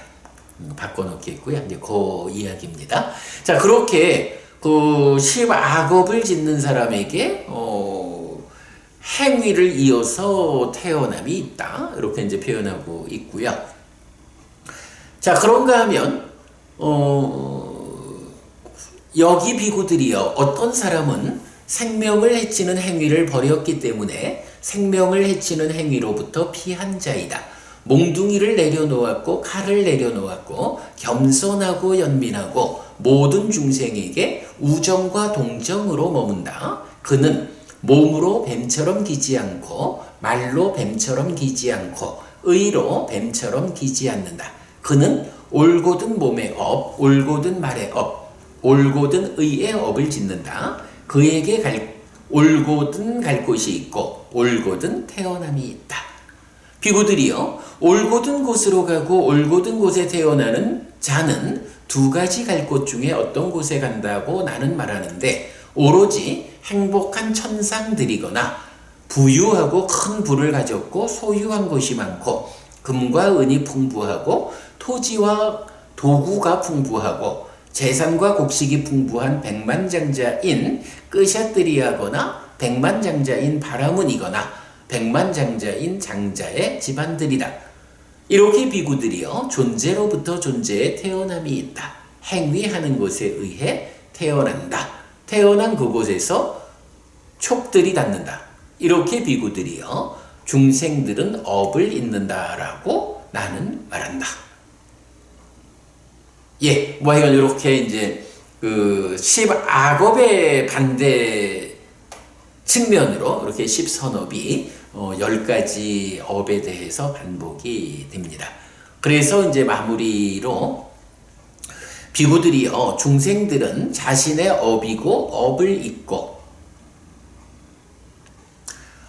바꿔놓겠고요. 이제 그 이야기입니다. 자, 그렇게 그 10악업을 짓는 사람에게 행위를 이어서 태어남이 있다. 이렇게 이제 표현하고 있고요. 자, 그런가 하면 여기 비구들이요, 어떤 사람은 생명을 해치는 행위를 벌였기 때문에 생명을 해치는 행위로부터 피한 자이다. 몽둥이를 내려놓았고 칼을 내려놓았고 겸손하고 연민하고 모든 중생에게 우정과 동정으로 머문다. 그는 몸으로 뱀처럼 기지 않고 말로 뱀처럼 기지 않고 의로 뱀처럼 기지 않는다. 그는 올곧은 몸의 업, 올곧은 말의 업, 올곧은 의의 업을 짓는다. 그에게 올곧은 갈 곳이 있고 올곧은 태어남이 있다. 비구들이여, 올곧은 곳으로 가고 올곧은 곳에 태어나는 자는 두 가지 갈 곳 중에 어떤 곳에 간다고 나는 말하는데, 오로지 행복한 천상들이거나 부유하고 큰 부를 가졌고 소유한 것이 많고 금과 은이 풍부하고 토지와 도구가 풍부하고 재산과 곡식이 풍부한 백만장자인 끄샤뜨리하거나 백만장자인 바라문이거나 백만장자인 장자의 집안들이다. 이렇게 비구들이여 존재로부터 존재에 태어남이 있다. 행위하는 것에 의해 태어난다. 태어난 그곳에서 촉들이 닿는다. 이렇게 비구들이여 중생들은 업을 잇는다라고 나는 말한다. 예, 뭐 하여간 이렇게 이제 그 10악업의 반대 측면으로 이렇게 10선업이 10가지 업에 대해서 반복이 됩니다. 그래서 이제 마무리로 비구들이요, 중생들은 자신의 업이고 업을 잇고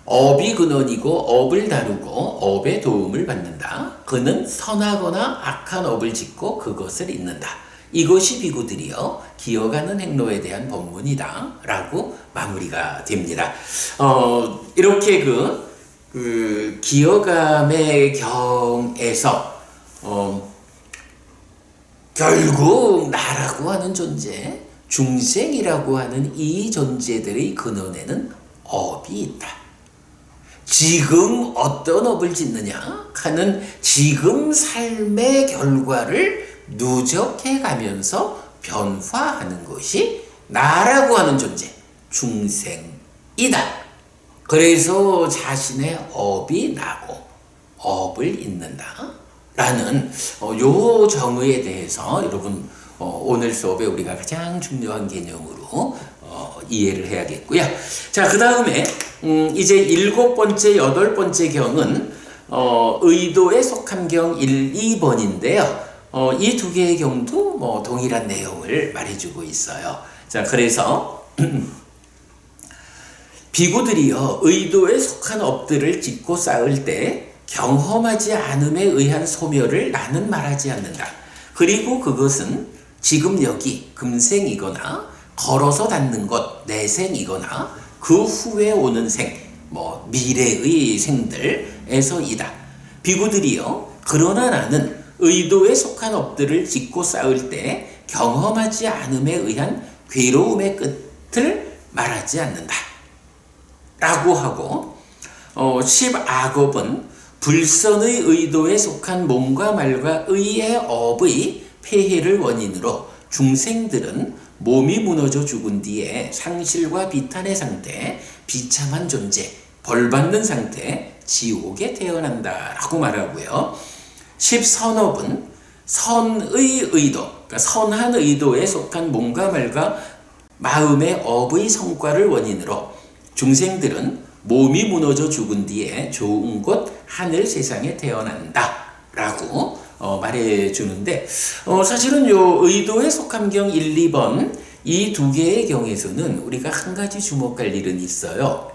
업이 근원이고 업을 다루고 업의 도움을 받는다. 그는 선하거나 악한 업을 짓고 그것을 잇는다. 이것이 비구들이여 기어가는 행로에 대한 법문이다 라고 마무리가 됩니다. 이렇게 그 기어감의 경에서 결국 나라고 하는 존재, 중생이라고 하는 이 존재들의 근원에는 업이 있다. 지금 어떤 업을 짓느냐 하는 지금 삶의 결과를 누적해 가면서 변화하는 것이 나라고 하는 존재, 중생이다. 그래서 자신의 업이 나고 업을 잇는다 라는 요 정의에 대해서 여러분 오늘 수업에 우리가 가장 중요한 개념으로 이해를 해야겠고요. 자, 그 다음에 이제 7번째, 8번째 경은 의도에 속한 경 1, 2번인데요. 이 두 개의 경도 뭐 동일한 내용을 말해주고 있어요. 자, 그래서 비구들이요, 의도에 속한 업들을 짓고 쌓을 때 경험하지 않음에 의한 소멸을 나는 말하지 않는다. 그리고 그것은 지금 여기 금생이거나 걸어서 닿는 것 내생이거나 그 후에 오는 생, 뭐 미래의 생들에서이다. 비구들이요, 그러나 나는 의도에 속한 업들을 짓고 쌓을 때 경험하지 않음에 의한 괴로움의 끝을 말하지 않는다 라고 하고 10악업은 불선의 의도에 속한 몸과 말과 의의 업의 폐해를 원인으로 중생들은 몸이 무너져 죽은 뒤에 상실과 비탄의 상태, 비참한 존재, 벌받는 상태, 지옥에 태어난다 라고 말하고요. 10선업은 선의 의도, 그러니까 선한 의도에 속한 몸과 말과 마음의 업의 성과를 원인으로 중생들은 몸이 무너져 죽은 뒤에 좋은 곳 하늘 세상에 태어난다 라고 말해주는데 사실은 요 의도에 속한 경 1, 2번 이 두 개의 경에서는 우리가 한 가지 주목할 일은 있어요.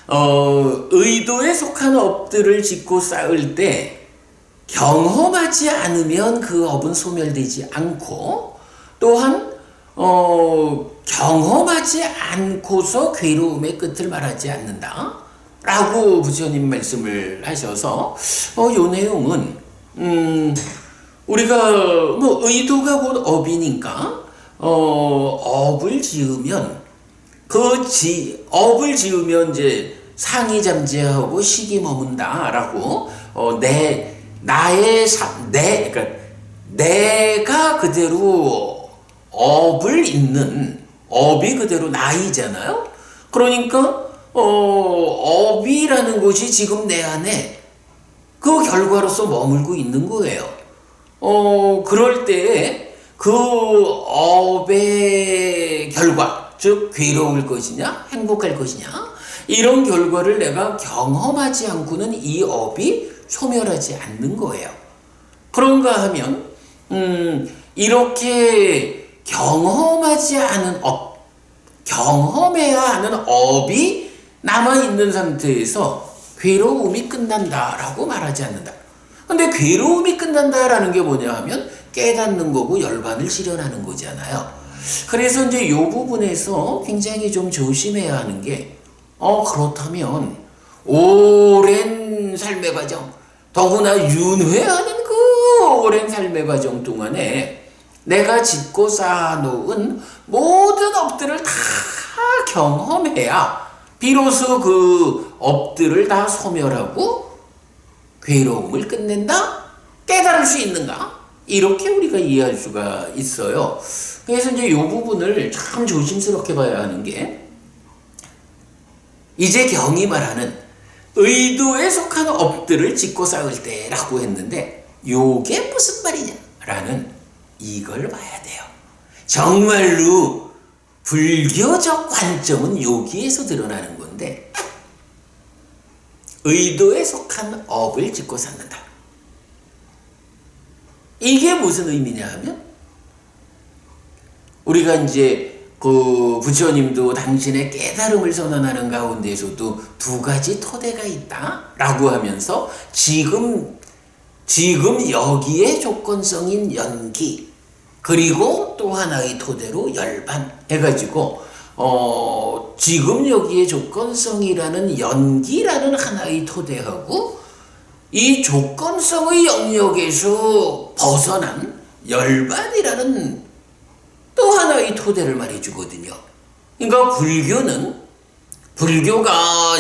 의도에 속한 업들을 짓고 쌓을 때 경험하지 않으면 그 업은 소멸되지 않고 또한 경험하지 않고서 괴로움의 끝을 말하지 않는다 라고 부처님 말씀을 하셔서 요 내용은 우리가 뭐 의도가 곧 업이니까 업을 지으면 업을 지으면 이제 상이 잠재하고 식이 머문다라고 그러니까 내가 그대로 업을 잇는 업이 그대로 나이잖아요. 그러니까 업이라는 것이 지금 내 안에 그 결과로서 머물고 있는 거예요. 그럴 때 그 업의 결과, 즉 괴로울 것이냐, 행복할 것이냐, 이런 결과를 내가 경험하지 않고는 이 업이 소멸하지 않는 거예요. 그런가 하면 이렇게 경험하지 않은 업, 경험해야 하는 업이 남아있는 상태에서 괴로움이 끝난다라고 말하지 않는다. 근데 괴로움이 끝난다라는 게 뭐냐 하면 깨닫는 거고 열반을 실현하는 거잖아요. 그래서 이제 이 부분에서 굉장히 좀 조심해야 하는 게, 그렇다면 오랜 삶의 과정, 더구나 윤회하는 그 오랜 삶의 과정 동안에 내가 짓고 쌓아놓은 모든 업들을 다 경험해야 비로소 그 업들을 다 소멸하고 괴로움을 끝낸다? 깨달을 수 있는가? 이렇게 우리가 이해할 수가 있어요. 그래서 이제 이 부분을 참 조심스럽게 봐야 하는 게, 이제 경이 말하는 의도에 속한 업들을 짓고 쌓을 때라고 했는데, 요게 무슨 말이냐라는 이걸 봐야 돼요. 정말로 불교적 관점은 여기에서 드러나는 건데, 의도에 속한 업을 짓고 쌓는다. 이게 무슨 의미냐 하면, 우리가 이제 그 부처님도 당신의 깨달음을 선언하는 가운데서도 두 가지 토대가 있다라고 하면서 지금 여기에 조건성인 연기, 그리고 또 하나의 토대로 열반 해가지고 지금 여기에 조건성이라는 연기라는 하나의 토대하고 이 조건성의 영역에서 벗어난 열반이라는 또 하나의 토대를 말해주거든요. 그러니까 불교가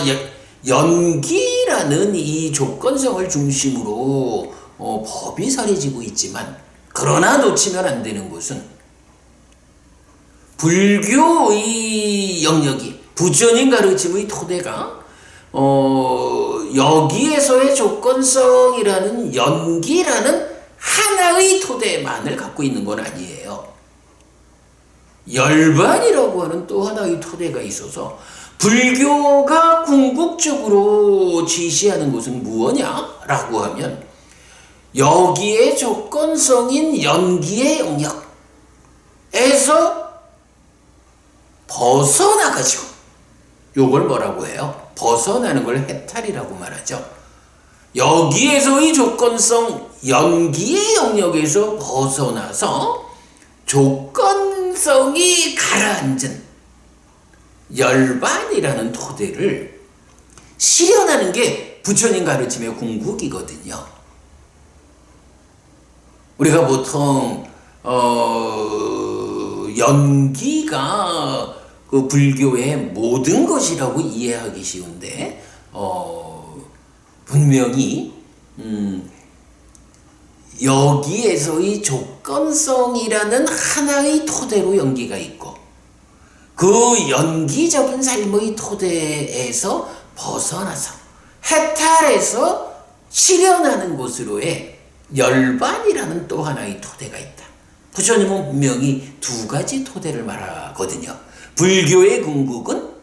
연기라는 이 조건성을 중심으로 법이 설해지고 있지만, 그러나 놓치면 안 되는 것은 불교의 영역이, 부처님 가르침의 토대가 여기에서의 조건성이라는 연기라는 하나의 토대만을 갖고 있는 건 아니에요. 열반이라고 하는 또 하나의 토대가 있어서, 불교가 궁극적으로 지시하는 것은 무엇냐라고 하면, 여기에 조건성인 연기의 영역에서 벗어나가지고, 요걸 뭐라고 해요? 벗어나는 걸 해탈이라고 말하죠. 여기에서의 조건성 연기의 영역에서 벗어나서 조건성이 가라앉은 열반이라는 토대를 실현하는 게 부처님 가르침의 궁극이거든요. 우리가 보통 연기가 그 불교의 모든 것이라고 이해하기 쉬운데, 분명히 여기에서의 조건성이라는 하나의 토대로 연기가 있고, 그 연기적인 삶의 토대에서 벗어나서 해탈해서 실현하는 곳으로의 열반이라는 또 하나의 토대가 있다. 부처님은 분명히 두 가지 토대를 말하거든요. 불교의 궁극은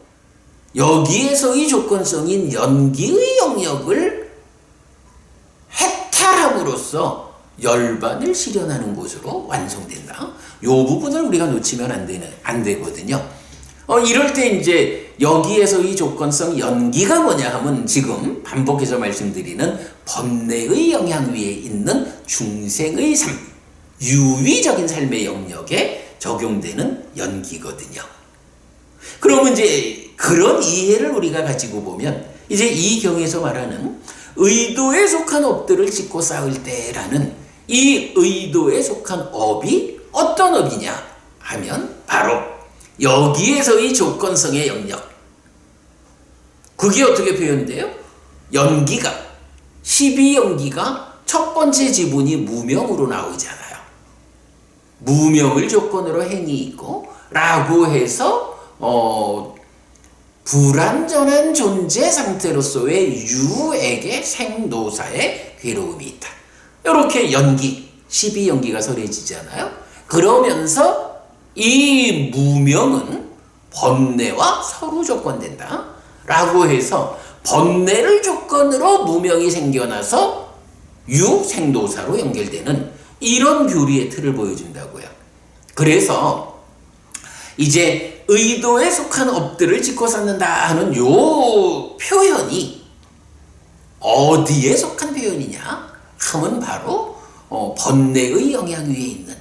여기에서의 조건성인 연기의 영역을 해탈함으로써 열반을 실현하는 곳으로 완성된다. 이 부분을 우리가 놓치면 안 되거든요. 이럴 때 이제 여기에서의 조건성 연기가 뭐냐 하면, 지금 반복해서 말씀드리는 번뇌의 영향 위에 있는 중생의 삶, 유위적인 삶의 영역에 적용되는 연기거든요. 그러면 이제 그런 이해를 우리가 가지고 보면, 이제 이 경에서 말하는 의도에 속한 업들을 짓고 쌓을 때라는 이 의도에 속한 업이 어떤 업이냐 하면, 바로 여기에서의 조건성의 영역. 그게 어떻게 표현돼요? 연기가, 12연기가 첫 번째 지분이 무명으로 나오잖아요. 무명을 조건으로 행이 있고 라고 해서 불완전한 존재 상태로서의 유에게 생노사의 괴로움이 있다. 이렇게 연기, 12연기가 설해지잖아요. 그러면서 이 무명은 번뇌와 서로 조건된다 라고 해서, 번뇌를 조건으로 무명이 생겨나서 유, 생노사로 연결되는 이런 교리의 틀을 보여준다고요. 그래서 이제 의도에 속한 업들을 짓고 쌓는다 하는 요 표현이 어디에 속한 표현이냐 하면, 바로 번뇌의 영향 위에 있는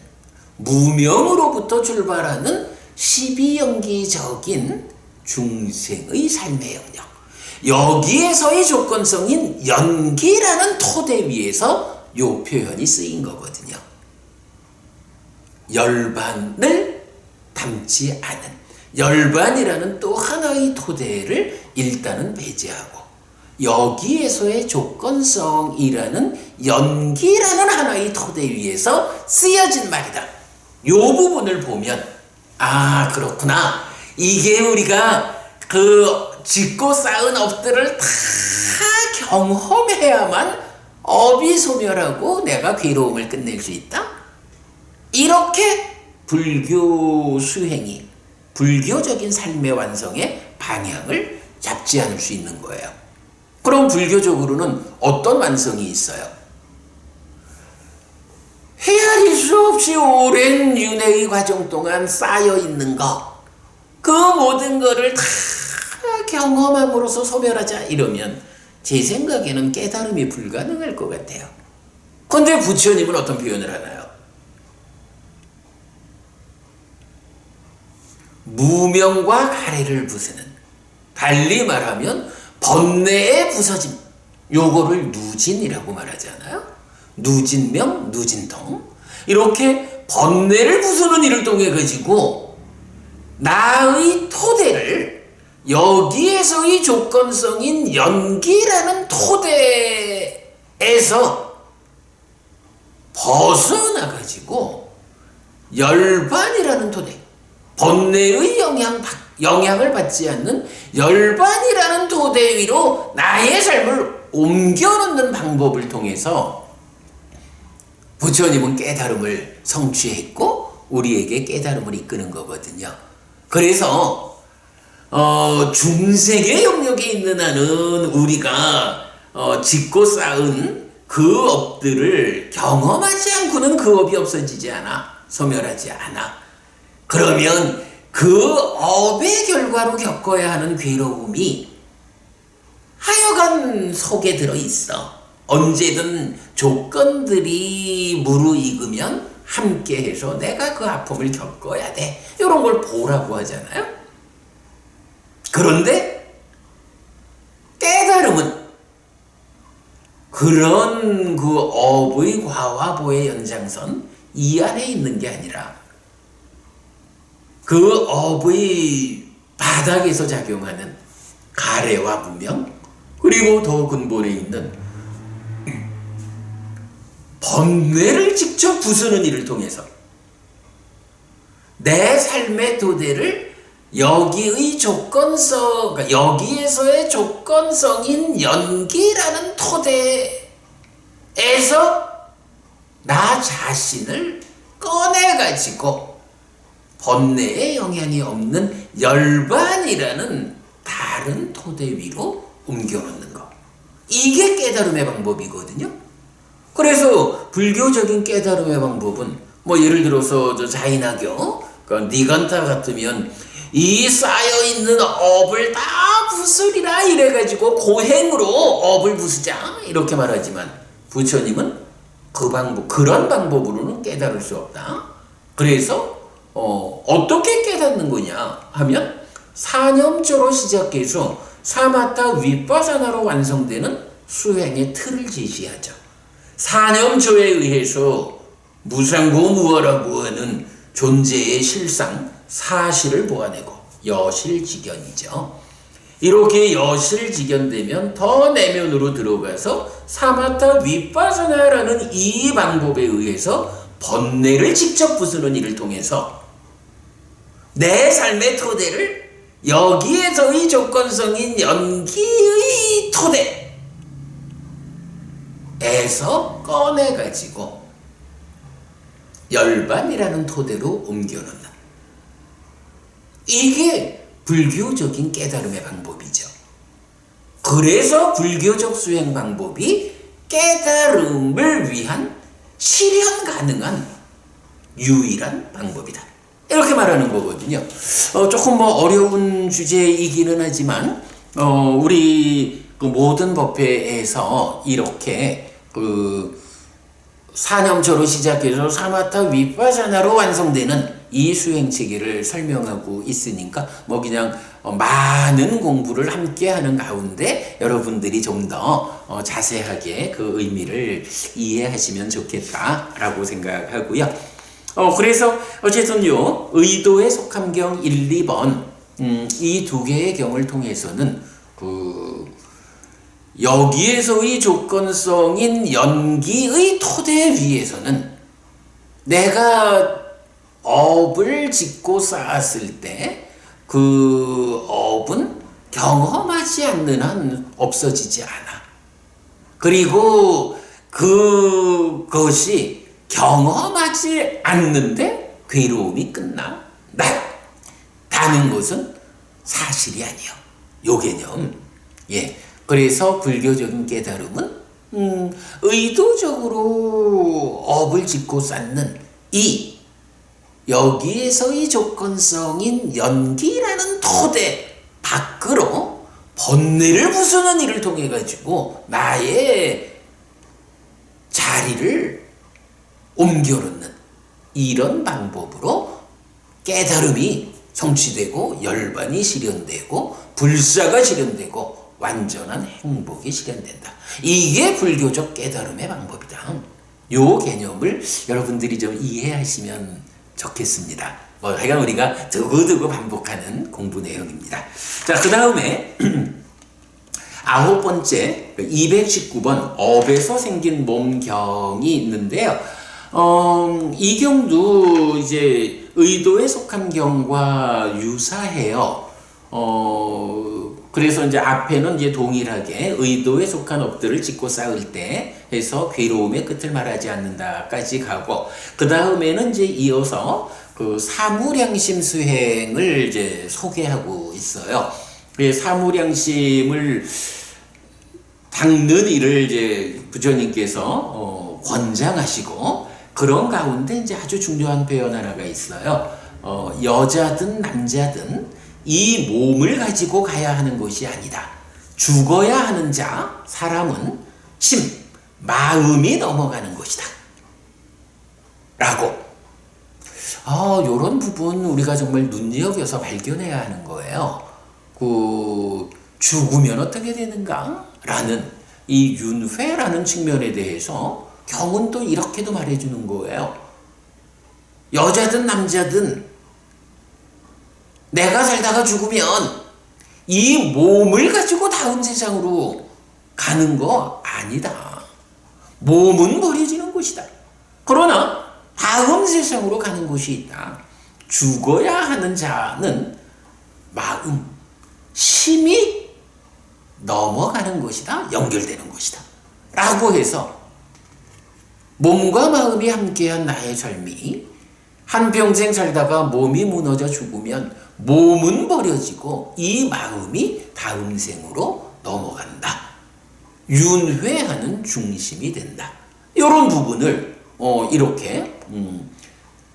무명으로부터 출발하는 12연기적인 중생의 삶의 영역, 여기에서의 조건성인 연기라는 토대 위에서 요 표현이 쓰인 거거든요. 열반을 담지 않은, 열반이라는 또 하나의 토대를 일단은 배제하고 여기에서의 조건성이라는 연기라는 하나의 토대 위에서 쓰여진 말이다. 요 부분을 보면 아, 그렇구나. 이게 우리가 그 짓고 쌓은 업들을 다 경험해야만 업이 소멸하고 내가 괴로움을 끝낼 수 있다. 이렇게 불교 수행이 불교적인 삶의 완성의 방향을 잡지 않을 수 있는 거예요. 그럼 불교적으로는 어떤 완성이 있어요? 헤아릴 수 없이 오랜 윤회의 과정 동안 쌓여 있는 거, 그 모든 거를 다 경험함으로써 소멸하자 이러면 제 생각에는 깨달음이 불가능할 것 같아요. 근데 부처님은 어떤 표현을 하나요? 무명과 가래를 부수는, 달리 말하면 번뇌의 부서짐, 요거를 누진이라고 말하잖아요. 누진명, 누진통. 이렇게 번뇌를 부수는 일을 통해 가지고 나의 토대를 여기에서의 조건성인 연기라는 토대에서 벗어나 가지고 열반이라는 토대, 번뇌의 영향을 받지 않는 열반이라는 토대 위로 나의 삶을 옮겨놓는 방법을 통해서 부처님은 깨달음을 성취했고 우리에게 깨달음을 이끄는 거거든요. 그래서 중생의 영역에 있는 한은 우리가 짓고 쌓은 그 업들을 경험하지 않고는 그 업이 없어지지 않아, 소멸하지 않아. 그러면 그 업의 결과로 겪어야 하는 괴로움이 하여간 속에 들어있어. 언제든 조건들이 무르익으면 함께해서 내가 그 아픔을 겪어야 돼. 이런 걸 보라고 하잖아요. 그런데 깨달음은 그런 그 업의 과화보의 연장선 이 안에 있는 게 아니라 그 업의 바닥에서 작용하는 가래와 무명, 그리고 더 근본에 있는 번뇌를 직접 부수는 일을 통해서 내 삶의 토대를 여기의 조건성, 그러니까 여기에서의 조건성인 연기라는 토대에서 나 자신을 꺼내가지고 번뇌의 영향이 없는 열반이라는 다른 토대 위로 옮겨놓는 것. 이게 깨달음의 방법이거든요. 그래서 불교적인 깨달음의 방법은 뭐 예를 들어서 저 자인하교, 그러니까 니간타 같으면 이 쌓여있는 업을 다 부수리라 이래가지고 고행으로 업을 부수자 이렇게 말하지만 부처님은 그 방법, 그런 방법으로는 깨달을 수 없다. 그래서 어떻게 깨닫는 거냐 하면 사념조로 시작해서 사마타 위파사나로 완성되는 수행의 틀을 제시하죠. 사념조에 의해서 무상고무어라고 하는 존재의 실상, 사실을 보아내고 여실직견이죠. 이렇게 여실직견되면 더 내면으로 들어가서 사마타 위파사나라는 이 방법에 의해서 번뇌를 직접 부수는 일을 통해서 내 삶의 토대를 여기에서의 조건성인 연기의 토대에서 꺼내가지고 열반이라는 토대로 옮겨놓는, 이게 불교적인 깨달음의 방법이죠. 그래서 불교적 수행 방법이 깨달음을 위한 실현 가능한 유일한 방법이다. 이렇게 말하는 거거든요. 조금 뭐 어려운 주제이기는 하지만 우리 그 모든 법회에서 이렇게 사념초로 시작해서 사마타 위파사나로 완성되는 이 수행체계를 설명하고 있으니까 뭐 그냥 많은 공부를 함께 하는 가운데 여러분들이 좀 더 자세하게 그 의미를 이해하시면 좋겠다라고 생각하고요. 그래서 어쨌든요, 의도의 속함경 1, 2번 이 두 개의 경을 통해서는 여기에서의 조건성인 연기의 토대 위에서는 내가 업을 짓고 쌓았을 때 그 업은 경험하지 않는 한 없어지지 않아. 그리고 그것이 경험하지 않는데 괴로움이 끝나. 다는 것은 사실이 아니요. 요 개념. 예. 그래서 불교적인 깨달음은 의도적으로 업을 짓고 쌓는 이 여기에서의 조건성인 연기라는 토대 밖으로 번뇌를 부수는 일을 통해 가지고 나의 자리를 옮겨놓는 이런 방법으로 깨달음이 성취되고 열반이 실현되고 불사가 실현되고 완전한 행복이 실현된다. 이게 불교적 깨달음의 방법이다. 요 개념을 여러분들이 좀 이해하시면 좋겠습니다. 하여간 우리가 두고두고 반복하는 공부 내용입니다. 자, 그 다음에 9번째 219번 업에서 생긴 몸경이 있는데요. 이 경도 이제 의도에 속한 경과 유사해요. 그래서 이제 앞에는 이제 동일하게 의도에 속한 업들을 짓고 쌓을 때 해서 괴로움의 끝을 말하지 않는다까지 가고, 그 다음에는 이제 이어서 그 사무량심 수행을 이제 소개하고 있어요. 그 사무량심을 닦는 일을 이제 부처님께서 권장하시고, 그런 가운데 이제 아주 중요한 표현 하나가 있어요. 여자든 남자든 이 몸을 가지고 가야 하는 것이 아니다. 죽어야 하는 자, 사람은 마음이 넘어가는 것이다. 라고. 요런 부분 우리가 정말 눈여겨서 발견해야 하는 거예요. 죽으면 어떻게 되는가? 라는 이 윤회라는 측면에 대해서 경은 또 이렇게도 말해주는 거예요. 여자든 남자든 내가 살다가 죽으면 이 몸을 가지고 다음 세상으로 가는 거 아니다. 몸은 버려지는 것이다. 그러나 다음 세상으로 가는 곳이 있다. 죽어야 하는 자는 마음, 심이 넘어가는 것이다. 연결되는 것이다. 라고 해서 몸과 마음이 함께한 나의 삶이 한평생 살다가 몸이 무너져 죽으면 몸은 버려지고 이 마음이 다음 생으로 넘어간다. 윤회하는 중심이 된다. 이런 부분을 이렇게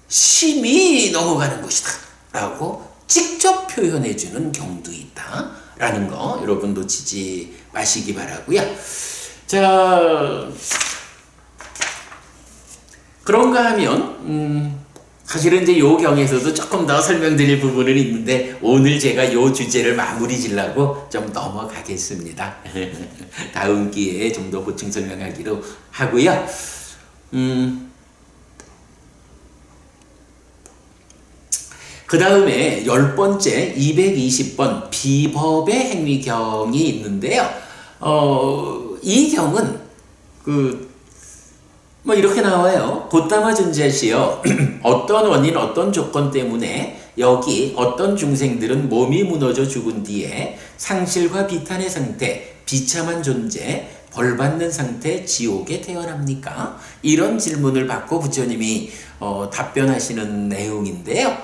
심이 넘어가는 것이다 라고 직접 표현해주는 경도 있다 라는 거 여러분 놓치지 마시기 바라고요. 자, 그런가 하면 사실은 이제 요 경에서도 조금 더 설명드릴 부분은 있는데 오늘 제가 요 주제를 마무리 지려고 좀 넘어가겠습니다. 다음 기회에 좀 더 보충 설명하기로 하고요. 그 다음에 10번째 220번 비법의 행위경이 있는데요. 이 경은 뭐 이렇게 나와요. 곧다마 존재시여 어떤 원인 어떤 조건 때문에 여기 어떤 중생들은 몸이 무너져 죽은 뒤에 상실과 비탄의 상태, 비참한 존재, 벌받는 상태, 지옥에 태어납니까? 이런 질문을 받고 부처님이 답변하시는 내용인데요.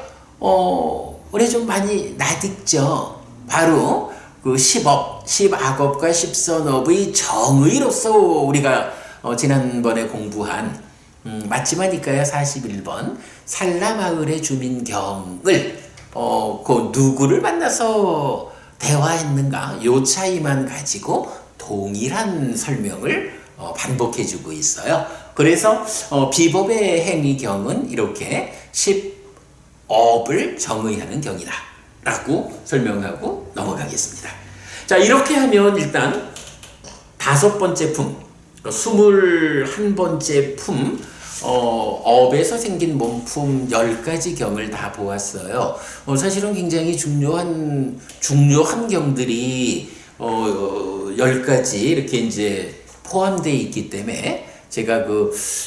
우리 좀 많이 낯익죠. 바로 그 10업, 10악업과 10선업의 정의로서 우리가 지난번에 공부한 맞지마니까요 41번 산라마을의 주민경을 그 누구를 만나서 대화했는가 요 차이만 가지고 동일한 설명을 반복해주고 있어요. 그래서 비법의 행위경은 이렇게 10업을 정의하는 경이다 라고 설명하고 넘어가겠습니다. 자, 이렇게 하면 일단 5번째 품, 21번째 품, 업에서 생긴 몸품 10가지 경을 다 보았어요. 사실은 굉장히 중요한 경들이 10가지 이렇게 이제 포함되어 있기 때문에 제가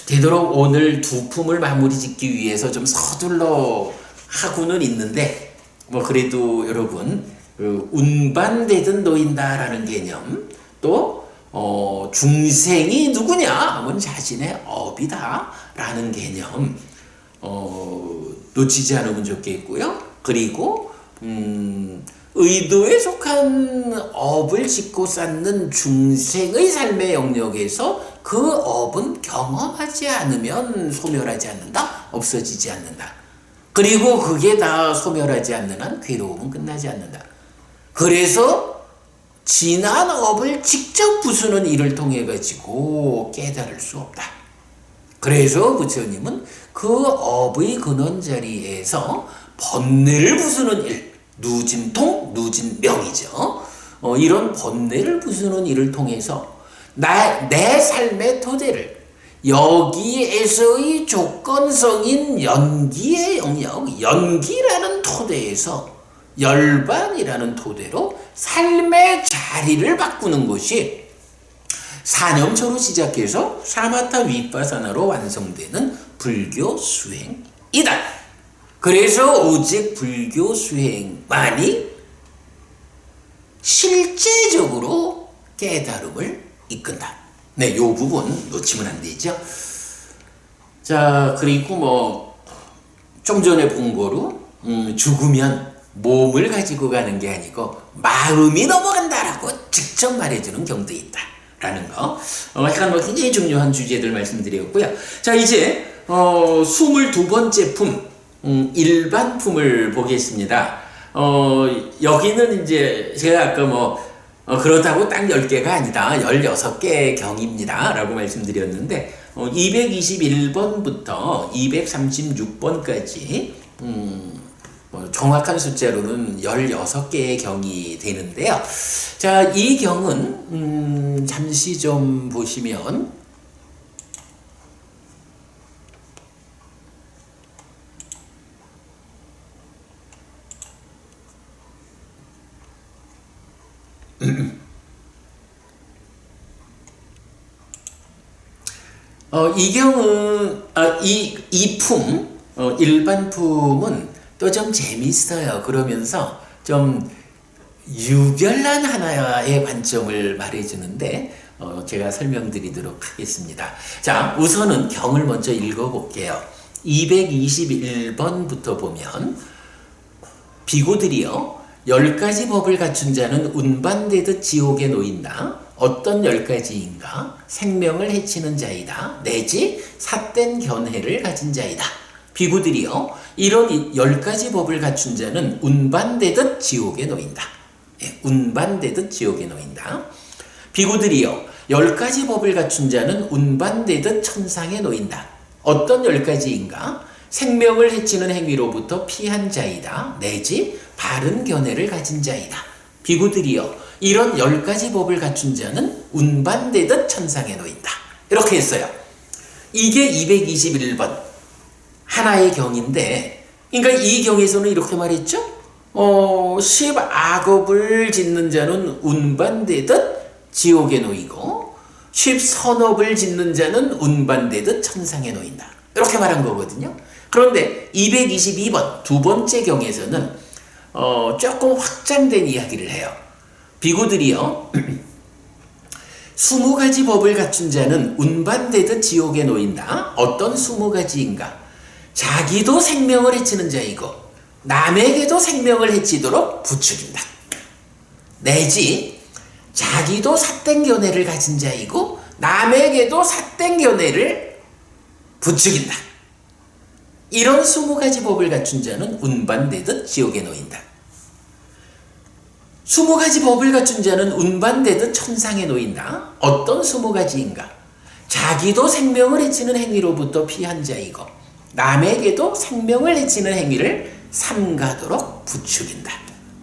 되도록 오늘 두 품을 마무리 짓기 위해서 좀 서둘러 하고는 있는데, 그래도 여러분, 운반되듯 놓인다라는 개념, 또 중생이 누구냐 하면 자신의 업이다 라는 개념 놓치지 않으면 좋겠고요. 그리고 의도에 속한 업을 짓고 쌓는 중생의 삶의 영역에서 그 업은 경험하지 않으면 소멸하지 않는다, 없어지지 않는다. 그리고 그게 다 소멸하지 않는 한 괴로움은 끝나지 않는다. 그래서 지난 업을 직접 부수는 일을 통해 가지고 깨달을 수 없다. 그래서 부처님은 그 업의 근원 자리에서 번뇌를 부수는 일, 누진통, 누진명이죠. 이런 번뇌를 부수는 일을 통해서 내 삶의 토대를 여기에서의 조건성인 연기의 영역, 연기라는 토대에서 열반이라는 토대로 삶의 자리를 바꾸는 것이 사념초로 시작해서 사마타 위파사나로 완성되는 불교 수행이다. 그래서 오직 불교 수행만이 실제적으로 깨달음을 이끈다. 네, 요 부분 놓치면 안 되죠. 자, 그리고 좀 전에 본 거로 죽으면 몸을 가지고 가는 게 아니고 마음이 넘어간다라고 직접 말해주는 경도 있다라는 거. 약간 굉장히 중요한 주제들 말씀드렸고요. 자, 이제 22번째 품, 일반 품을 보겠습니다. 여기는 이제 제가 아까 그렇다고 딱 10개가 아니다, 16개의 경입니다 라고 말씀드렸는데 221번부터 236번까지 정확한 숫자로는 16개의 경이 되는데요. 자, 이 경은 잠시 좀 보시면 이 경은 이 품, 일반 품은 또 좀 재밌어요. 그러면서 좀 유별난 하나의 관점을 말해주는데 제가 설명드리도록 하겠습니다. 자, 우선은 경을 먼저 읽어볼게요. 221번부터 보면 비고들이여 10가지 법을 갖춘 자는 운반되듯 지옥에 놓인다. 어떤 10가지인가? 생명을 해치는 자이다. 내지 삿된 견해를 가진 자이다. 비구들이여 이런 10가지 법을 갖춘 자는 운반되듯 지옥에 놓인다. 운반되듯 지옥에 놓인다. 비구들이여 10가지 법을 갖춘 자는 운반되듯 천상에 놓인다. 어떤 10가지인가? 생명을 해치는 행위로부터 피한 자이다. 내지 바른 견해를 가진 자이다. 비구들이여 이런 10가지 법을 갖춘 자는 운반되듯 천상에 놓인다. 이렇게 했어요. 이게 221번 하나의 경인데, 그러니까 이 경에서는 이렇게 말했죠. 10악업을 짓는 자는 운반되듯 지옥에 놓이고 10선업을 짓는 자는 운반되듯 천상에 놓인다. 이렇게 말한 거거든요. 그런데 222번 두 번째 경에서는 조금 확장된 이야기를 해요. 비구들이여 20가지 법을 갖춘 자는 운반되듯 지옥에 놓인다. 어떤 20가지인가? 자기도 생명을 해치는 자이고 남에게도 생명을 해치도록 부추긴다. 내지 자기도 삿된 견해를 가진 자이고 남에게도 삿된 견해를 부추긴다. 이런 20가지 법을 갖춘 자는 운반되듯 지옥에 놓인다. 20가지 법을 갖춘 자는 운반되듯 천상에 놓인다. 어떤 20가지인가? 자기도 생명을 해치는 행위로부터 피한 자이고 남에게도 생명을 해치는 행위를 삼가도록 부추긴다.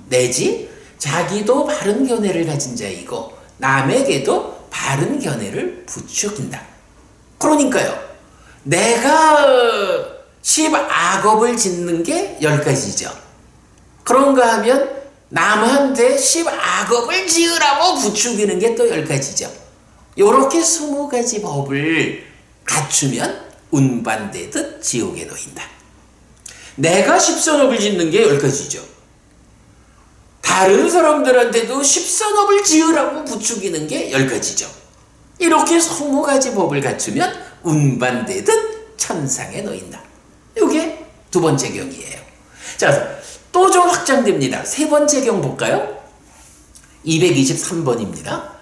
내지 자기도 바른 견해를 가진 자이고 남에게도 바른 견해를 부추긴다. 그러니까요, 내가 10악업을 짓는 게 10가지죠. 그런가 하면 남한테 10악업을 지으라고 부추기는 게 또 10가지죠. 요렇게 20가지 법을 갖추면 운반되듯 지옥에 놓인다. 내가 10선업을 짓는 게 10가지죠. 다른 사람들한테도 10선업을 지으라고 부추기는 게 10가지죠. 이렇게 20가지 법을 갖추면 운반되듯 천상에 놓인다. 이게 두 번째 경이에요. 자, 또 좀 확장됩니다. 세 번째 경 볼까요? 223번입니다.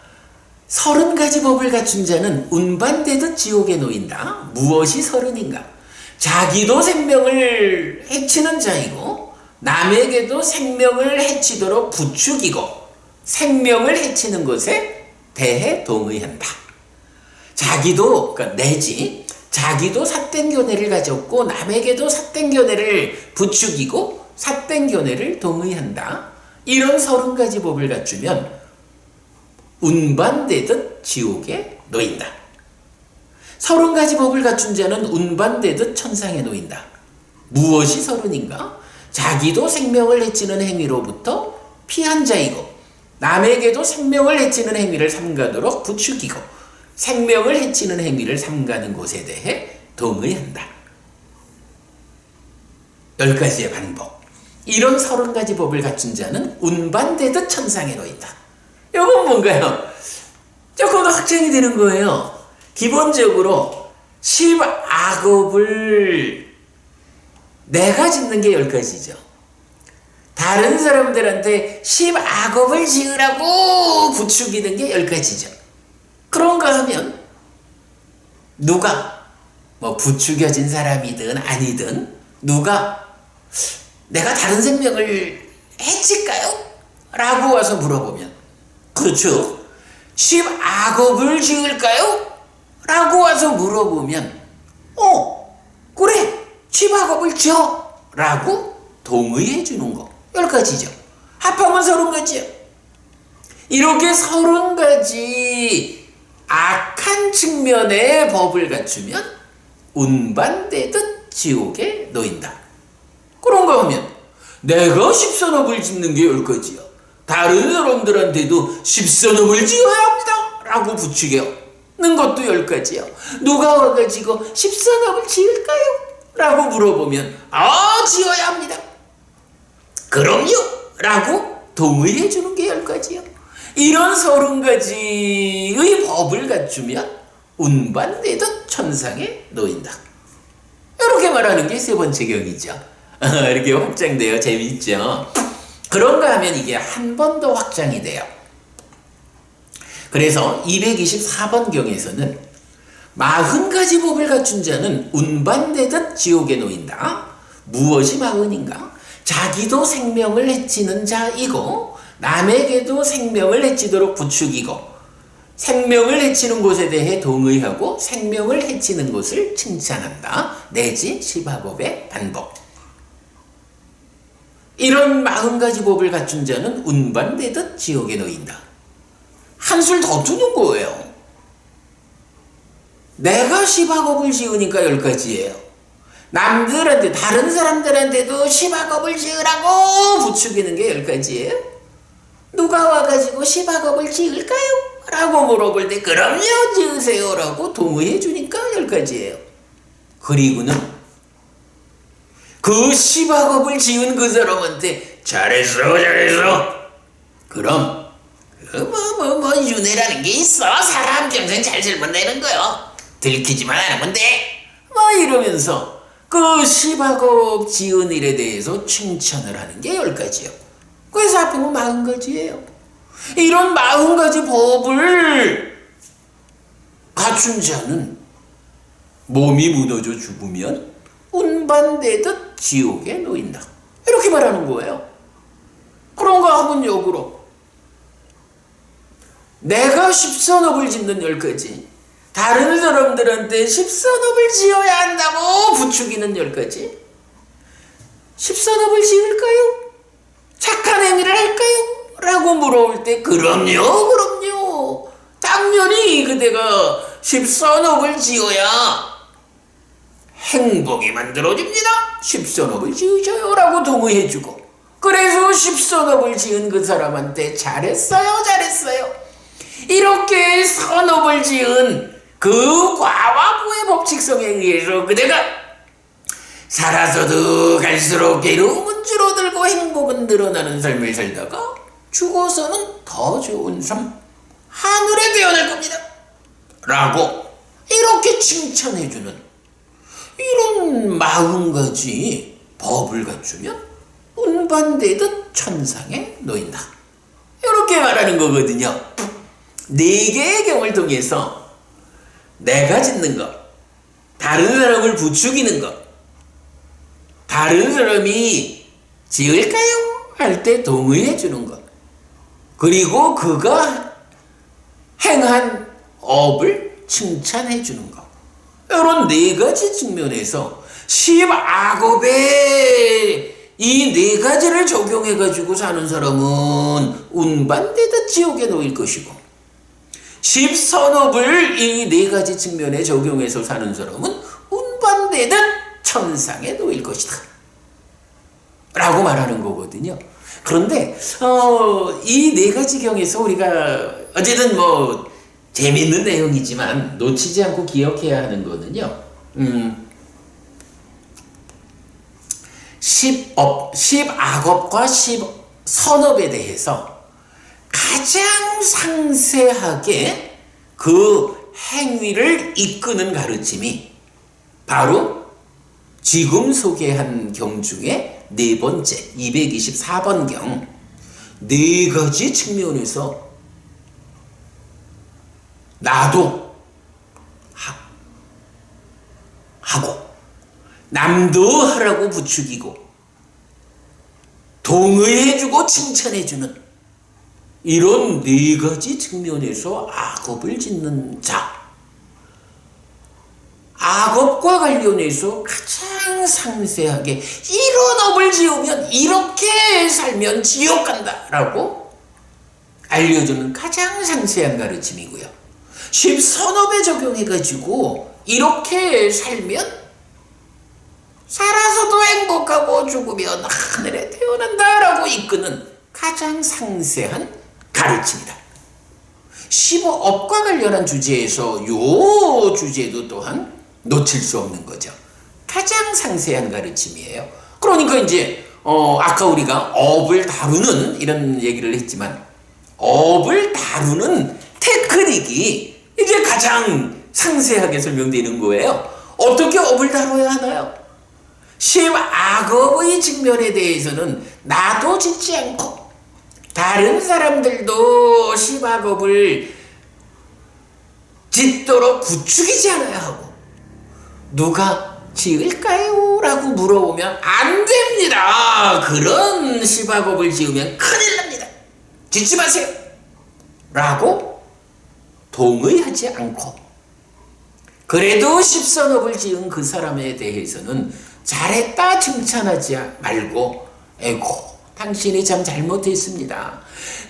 30가지 법을 갖춘 자는 운반되듯 지옥에 놓인다. 무엇이 30인가? 자기도 생명을 해치는 자이고 남에게도 생명을 해치도록 부추기고 생명을 해치는 것에 대해 동의한다. 자기도, 그러니까 내지 자기도 삿된 견해를 가졌고 남에게도 삿된 견해를 부추기고 삿된 견해를 동의한다. 이런 30가지 법을 갖추면 운반되듯 지옥에 놓인다. 30가지 법을 갖춘 자는 운반되듯 천상에 놓인다. 무엇이 30인가? 자기도 생명을 해치는 행위로부터 피한 자이고 남에게도 생명을 해치는 행위를 삼가도록 부추기고 생명을 해치는 행위를 삼가는 것에 대해 동의한다. 10가지의 반복. 이런 30가지 법을 갖춘 자는 운반되듯 천상에 놓인다. 이건 뭔가요? 조금 더 확장이 되는 거예요. 기본적으로 10악업을 내가 짓는 게 10가지죠. 다른 사람들한테 10악업을 지으라고 부추기는 게 10가지죠. 그런가 하면 누가 부추겨진 사람이든 아니든 누가 내가 다른 생명을 해칠까요? 라고 와서 물어보면 그렇죠. 10악업을 지을까요? 라고 와서 물어보면 그래 10악업을 지어 라고 동의해 주는 거 10가지죠. 합하면 30가지요. 이렇게 30가지 악한 측면의 법을 갖추면 운반되듯 지옥에 놓인다. 그런가 하면 내가 10선업을 짓는 게 10가지요. 다른 사람들한테도 10선업을 지어야 합니다 라고 부추겨는 것도 10가지요. 누가 와가지고 10선업을 지을까요? 라고 물어보면 지어야 합니다. 그럼요 라고 동의해 주는 게 10가지요. 이런 30가지의 법을 갖추면 운반되듯 천상에 놓인다. 이렇게 말하는 게 세 번째 경이죠. 이렇게 확장돼요. 재미있죠? 그런가 하면 이게 한 번 더 확장이 돼요. 그래서 224번 경에서는 40가지 법을 갖춘 자는 운반되듯 지옥에 놓인다. 무엇이 40인가? 자기도 생명을 해치는 자이고 남에게도 생명을 해치도록 부추기고 생명을 해치는 것에 대해 동의하고 생명을 해치는 것을 칭찬한다. 내지 10악업의 반복. 이런 40가지 법을 갖춘 자는 운반되듯 지옥에 놓인다. 한술 더 두는 거예요. 내가 10악업을 지으니까 10가지예요. 남들한테 다른 사람들한테도 10악업을 지으라고 부추기는 게 10가지예요. 누가 와가지고 10악업을 지을까요? 라고 물어볼 때 그럼요 지으세요 라고 동의해 주니까 10가지예요. 그리고는 그 10악업을 지은 그 사람한테 잘했어 그럼 윤회라는 게 있어. 사람 평생 잘 살면 되는 거요. 들키지만 않으면 돼. 이러면서 그 10악업 지은 일에 대해서 칭찬을 하는 게 10가지요. 그래서 합하면 40가지예요. 이런 40가지 법을 갖춘 자는 몸이 무너져 죽으면 운반되듯 지옥에 놓인다. 이렇게 말하는 거예요. 그런가 하면 역으로 내가 10선업을 짓는 10가지 다른 사람들한테 십선업을 지어야 한다고 부추기는 10가지. 십선업을 지을까요? 착한 행위를 할까요? 라고 물어올 때 그럼요. 당연히 그대가 십선업을 지어야 행복이 만들어집니다. 십선업을 지으셔요 라고 동의해주고, 그래서 십선업을 지은 그 사람한테 잘했어요. 이렇게 선업을 지은 그 과와부의 법칙성에 의해서 그대가 살아서도 갈수록 괴로움은 줄어들고 행복은 늘어나는 삶을 살다가 죽어서는 더 좋은 삶, 하늘에 태어날 겁니다. 라고 이렇게 칭찬해주는 이런 40가지 법을 갖추면 운반되듯 천상에 놓인다. 이렇게 말하는 거거든요. 4개의 경을 통해서 내가 짓는 것, 다른 사람을 부추기는 것, 다른 사람이 지을까요? 할 때 동의해 주는 것, 그리고 그가 행한 업을 칭찬해 주는 것, 이런 4가지 측면에서 10악업에 이 4가지를 적용해 가지고 사는 사람은 운반되듯 지옥에 놓일 것이고, 10선업을 이 4가지 측면에 적용해서 사는 사람은 운반되듯 천상에 놓일 것이다 라고 말하는 거거든요. 그런데 이 4가지 경에서 우리가 어쨌든 뭐 재밌는 내용이지만 놓치지 않고 기억해야 하는 거는요, 10악업과 10선업에 대해서 가장 상세하게 그 행위를 이끄는 가르침이 바로 지금 소개한 경 중에 4번째 224번 경, 4가지 측면에서 나도 하고 남도 하라고 부추기고 동의해주고 칭찬해주는 이런 4가지 측면에서 악업을 짓는 자, 악업과 관련해서 가장 상세하게 이런 업을 지으면 이렇게 살면 지옥 간다 라고 알려주는 가장 상세한 가르침이고요. 10선업에 적용해가지고 이렇게 살면 살아서도 행복하고 죽으면 하늘에 태어난다 라고 이끄는 가장 상세한 가르침이다. 15업과 관련한 주제에서 요 주제도 또한 놓칠 수 없는 거죠. 가장 상세한 가르침이에요. 그러니까 이제 아까 우리가 업을 다루는 이런 얘기를 했지만, 업을 다루는 테크닉이 이제 가장 상세하게 설명되는 거예요. 어떻게 업을 다뤄야 하나요? 10악업의 측면에 대해서는 나도 짓지 않고 다른 사람들도 10악업을 짓도록 부추기지 않아야 하고, 누가 지을까요? 라고 물어보면 안 됩니다. 그런 10악업을 지으면 큰일 납니다. 짓지 마세요. 라고 동의하지 않고, 그래도 10선업을 지은 그 사람에 대해서는 잘했다 칭찬하지 말고, 에고 당신이 참 잘못했습니다.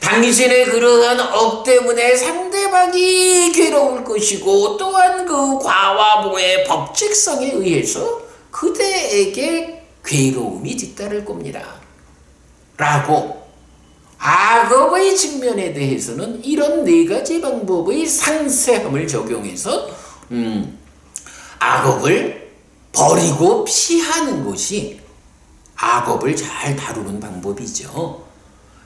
당신의 그러한 업 때문에 상대방이 괴로울 것이고, 또한 그 과와보의 법칙성에 의해서 그대에게 괴로움이 뒤따를 겁니다. 라고 악업의 측면에 대해서는 이런 4가지 방법의 상세함을 적용해서 악업을 버리고 피하는 것이 악업을 잘 다루는 방법이죠.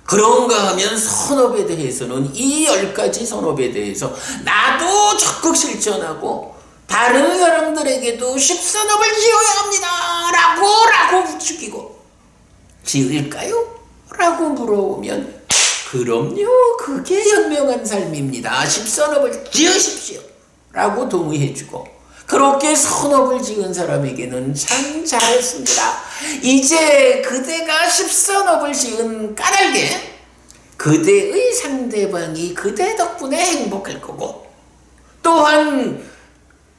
그런가 하면 선업에 대해서는 이 10가지 선업에 대해서 나도 적극 실천하고 다른 사람들에게도 10선업을 지어야 합니다 라고 부추기고, 지을까요? 라고 물어보면 그럼요, 그게 현명한 삶입니다. 10선업을 지으십시오 라고 동의해주고, 그렇게 선업을 지은 사람에게는 참 잘했습니다. 이제 그대가 10선업을 지은 까닭에 그대의 상대방이 그대 덕분에 행복할 거고, 또한 이런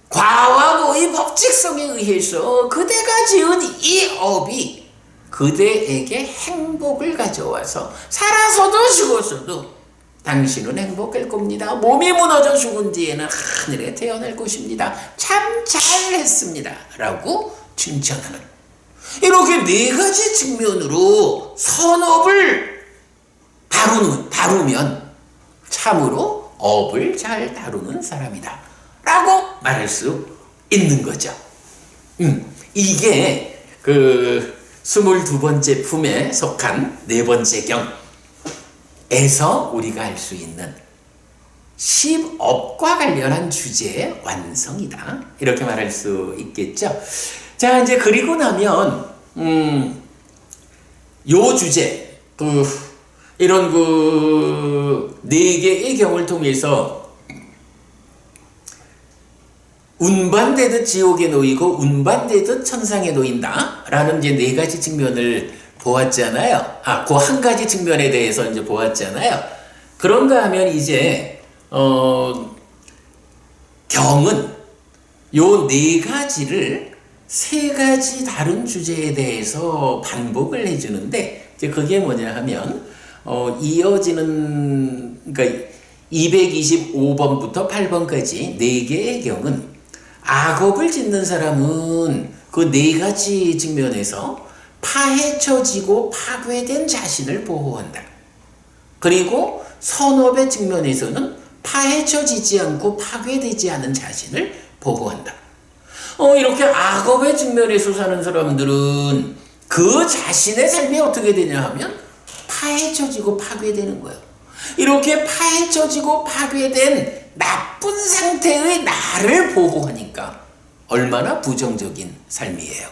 과와 고의 법칙성에 의해서 그대가 지은 이 업이 그대에게 행복을 가져와서 살아서도 죽었어도 당신은 행복할 겁니다. 몸이 무너져 죽은 뒤에는 하늘에 태어날 것입니다. 참 잘했습니다. 라고 칭찬하는, 이렇게 네 가지 측면으로 선업을 다루면 참으로 업을 잘 다루는 사람이다 라고 말할 수 있는 거죠. 이게 그 22번째 품에 속한 네 번째 경에서 우리가 알 수 있는 10업과 관련한 주제의 완성이다, 이렇게 말할 수 있겠죠. 자, 이제 그리고 나면 요 주제, 이런 네 개의 경을 통해서 운반되듯 지옥에 놓이고 운반되듯 천상에 놓인다 라는 이제 네 가지 측면을 보았잖아요. 그 한 가지 측면에 대해서 이제 보았잖아요. 그런가 하면 이제 경은 요 네 가지를 세 가지 다른 주제에 대해서 반복을 해주는데, 이제 그게 뭐냐 하면 이어지는, 그러니까 225번부터 8번까지 네 개의 경은 악업을 짓는 사람은 그 네 가지 측면에서 파헤쳐지고 파괴된 자신을 보호한다. 그리고 선업의 측면에서는 파헤쳐지지 않고 파괴되지 않은 자신을 보호한다. 이렇게 악업의 측면에서 사는 사람들은 그 자신의 삶이 어떻게 되냐 하면 파헤쳐지고 파괴되는 거예요. 이렇게 파헤쳐지고 파괴된 나쁜 상태의 나를 보호하니까 얼마나 부정적인 삶이에요.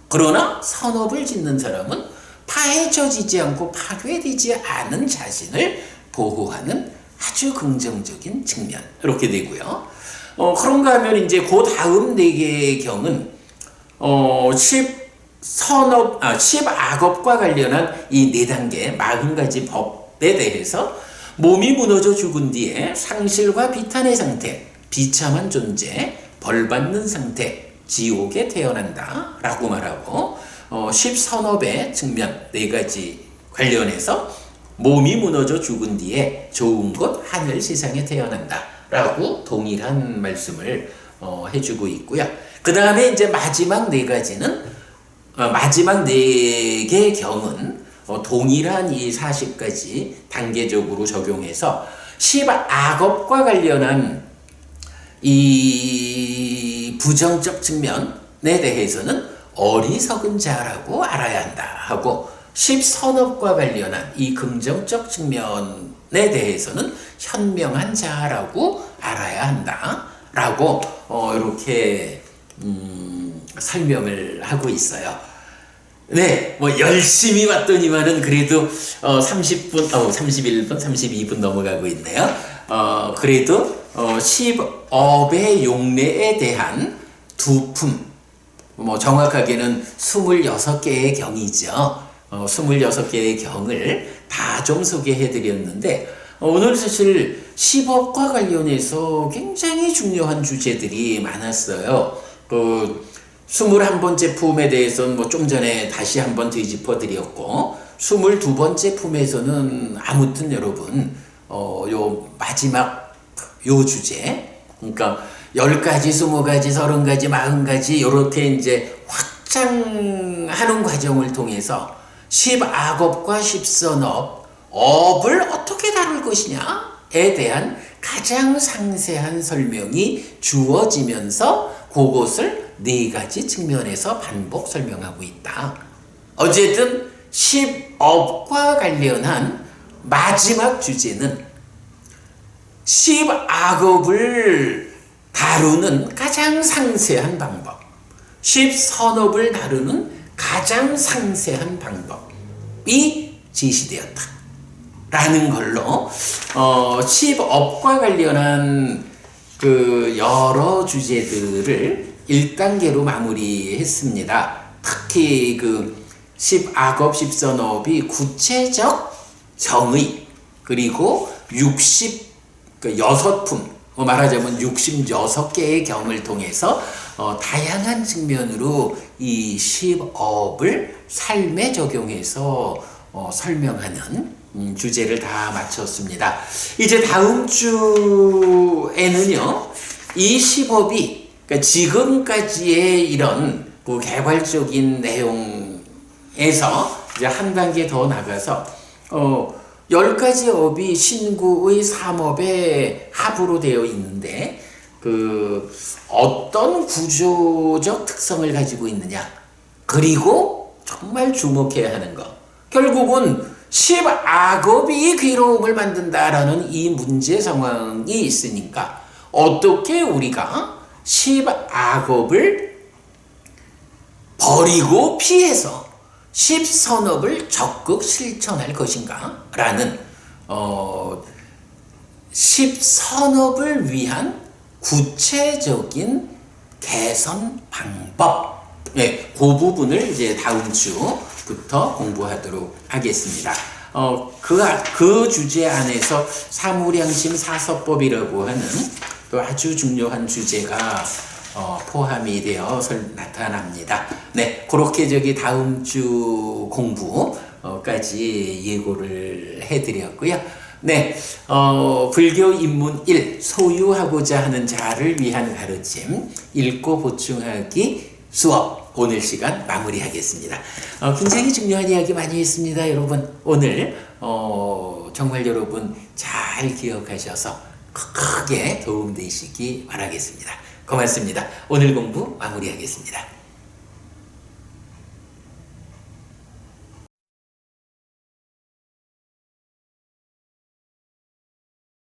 그러나 선업을 짓는 사람은 파헤쳐지지 않고 파괴되지 않은 자신을 보호하는 아주 긍정적인 측면, 이렇게 되고요. 그런가 하면 이제 그 다음 네 개의 경은 10악업과 관련한 이 네 단계 40가지 법에 대해서 몸이 무너져 죽은 뒤에 상실과 비탄의 상태, 비참한 존재, 벌받는 상태, 지옥에 태어난다 라고 말하고, 10선업의 측면 네 가지 관련해서 몸이 무너져 죽은 뒤에 좋은 곳 하늘 세상에 태어난다 라고 동일한 말씀을 해주고 있고요. 그 다음에 이제 마지막 네 가지는, 마지막 네 개의 경은 동일한 이 40가지 단계적으로 적용해서 10악업과 관련한 이 부정적 측면에 대해서는 어리석은 자라고 알아야 한다 하고, 10선업과 관련한 이 긍정적 측면에 대해서는 현명한 자라고 알아야 한다 라고 이렇게 설명을 하고 있어요. 네, 뭐 열심히 왔더니만은 그래도 30분, 31분, 32분 넘어가고 있네요. 그래도 10업의 용례에 대한 두 품, 뭐 정확하게는 26개의 경이죠. 26개의 경을 다 좀 소개해 드렸는데, 오늘 사실 10업과 관련해서 굉장히 중요한 주제들이 많았어요. 21번째 품에 대해서는 뭐 좀 전에 다시 한번 되짚어 드렸고, 22번째 품에서는 아무튼 여러분 요 마지막 요 주제, 그러니까 10가지, 20가지, 30가지, 40가지 이렇게 이제 확장하는 과정을 통해서 10악업과 10선업, 업을 어떻게 다룰 것이냐에 대한 가장 상세한 설명이 주어지면서 그것을 네 가지 측면에서 반복 설명하고 있다. 어쨌든 10업과 관련한 마지막 주제는 10악업을 다루는 가장 상세한 방법, 10선업을 다루는 가장 상세한 방법이 제시되었다 라는 걸로 10업과 관련한 그 여러 주제들을 1단계로 마무리했습니다. 특히 그 10악업, 10선업이 구체적 정의, 그리고 6품, 말하자면 66개의 경을 통해서 다양한 측면으로 이 10업을 삶에 적용해서 설명하는 주제를 다 마쳤습니다. 이제 다음 주에는요, 이 10업이 그러니까 지금까지의 이런 그 개괄적인 내용에서 이제 한 단계 더 나가서 10가지 업이 신구의 3업의 합으로 되어 있는데 그 어떤 구조적 특성을 가지고 있느냐, 그리고 정말 주목해야 하는 것, 결국은 10악업이 괴로움을 만든다라는 이 문제 상황이 있으니까 어떻게 우리가 10악업을 버리고 피해서 10선업을 적극 실천할 것인가 라는 10선업을 위한 구체적인 개선 방법, 네, 그 부분을 이제 다음 주부터 공부하도록 하겠습니다. 그 주제 안에서 사무량심 사서법이라고 하는 또 아주 중요한 주제가 포함이 되어 나타납니다. 네, 그렇게 다음 주 공부까지 예고를 해드렸고요. 네, 불교 입문 1, 소유하고자 하는 자를 위한 가르침, 읽고 보충하기 수업, 오늘 시간 마무리하겠습니다. 굉장히 중요한 이야기 많이 했습니다. 여러분, 오늘 정말 여러분 잘 기억하셔서 크게 도움되시기 바라겠습니다. 고맙습니다. 오늘 공부 마무리하겠습니다.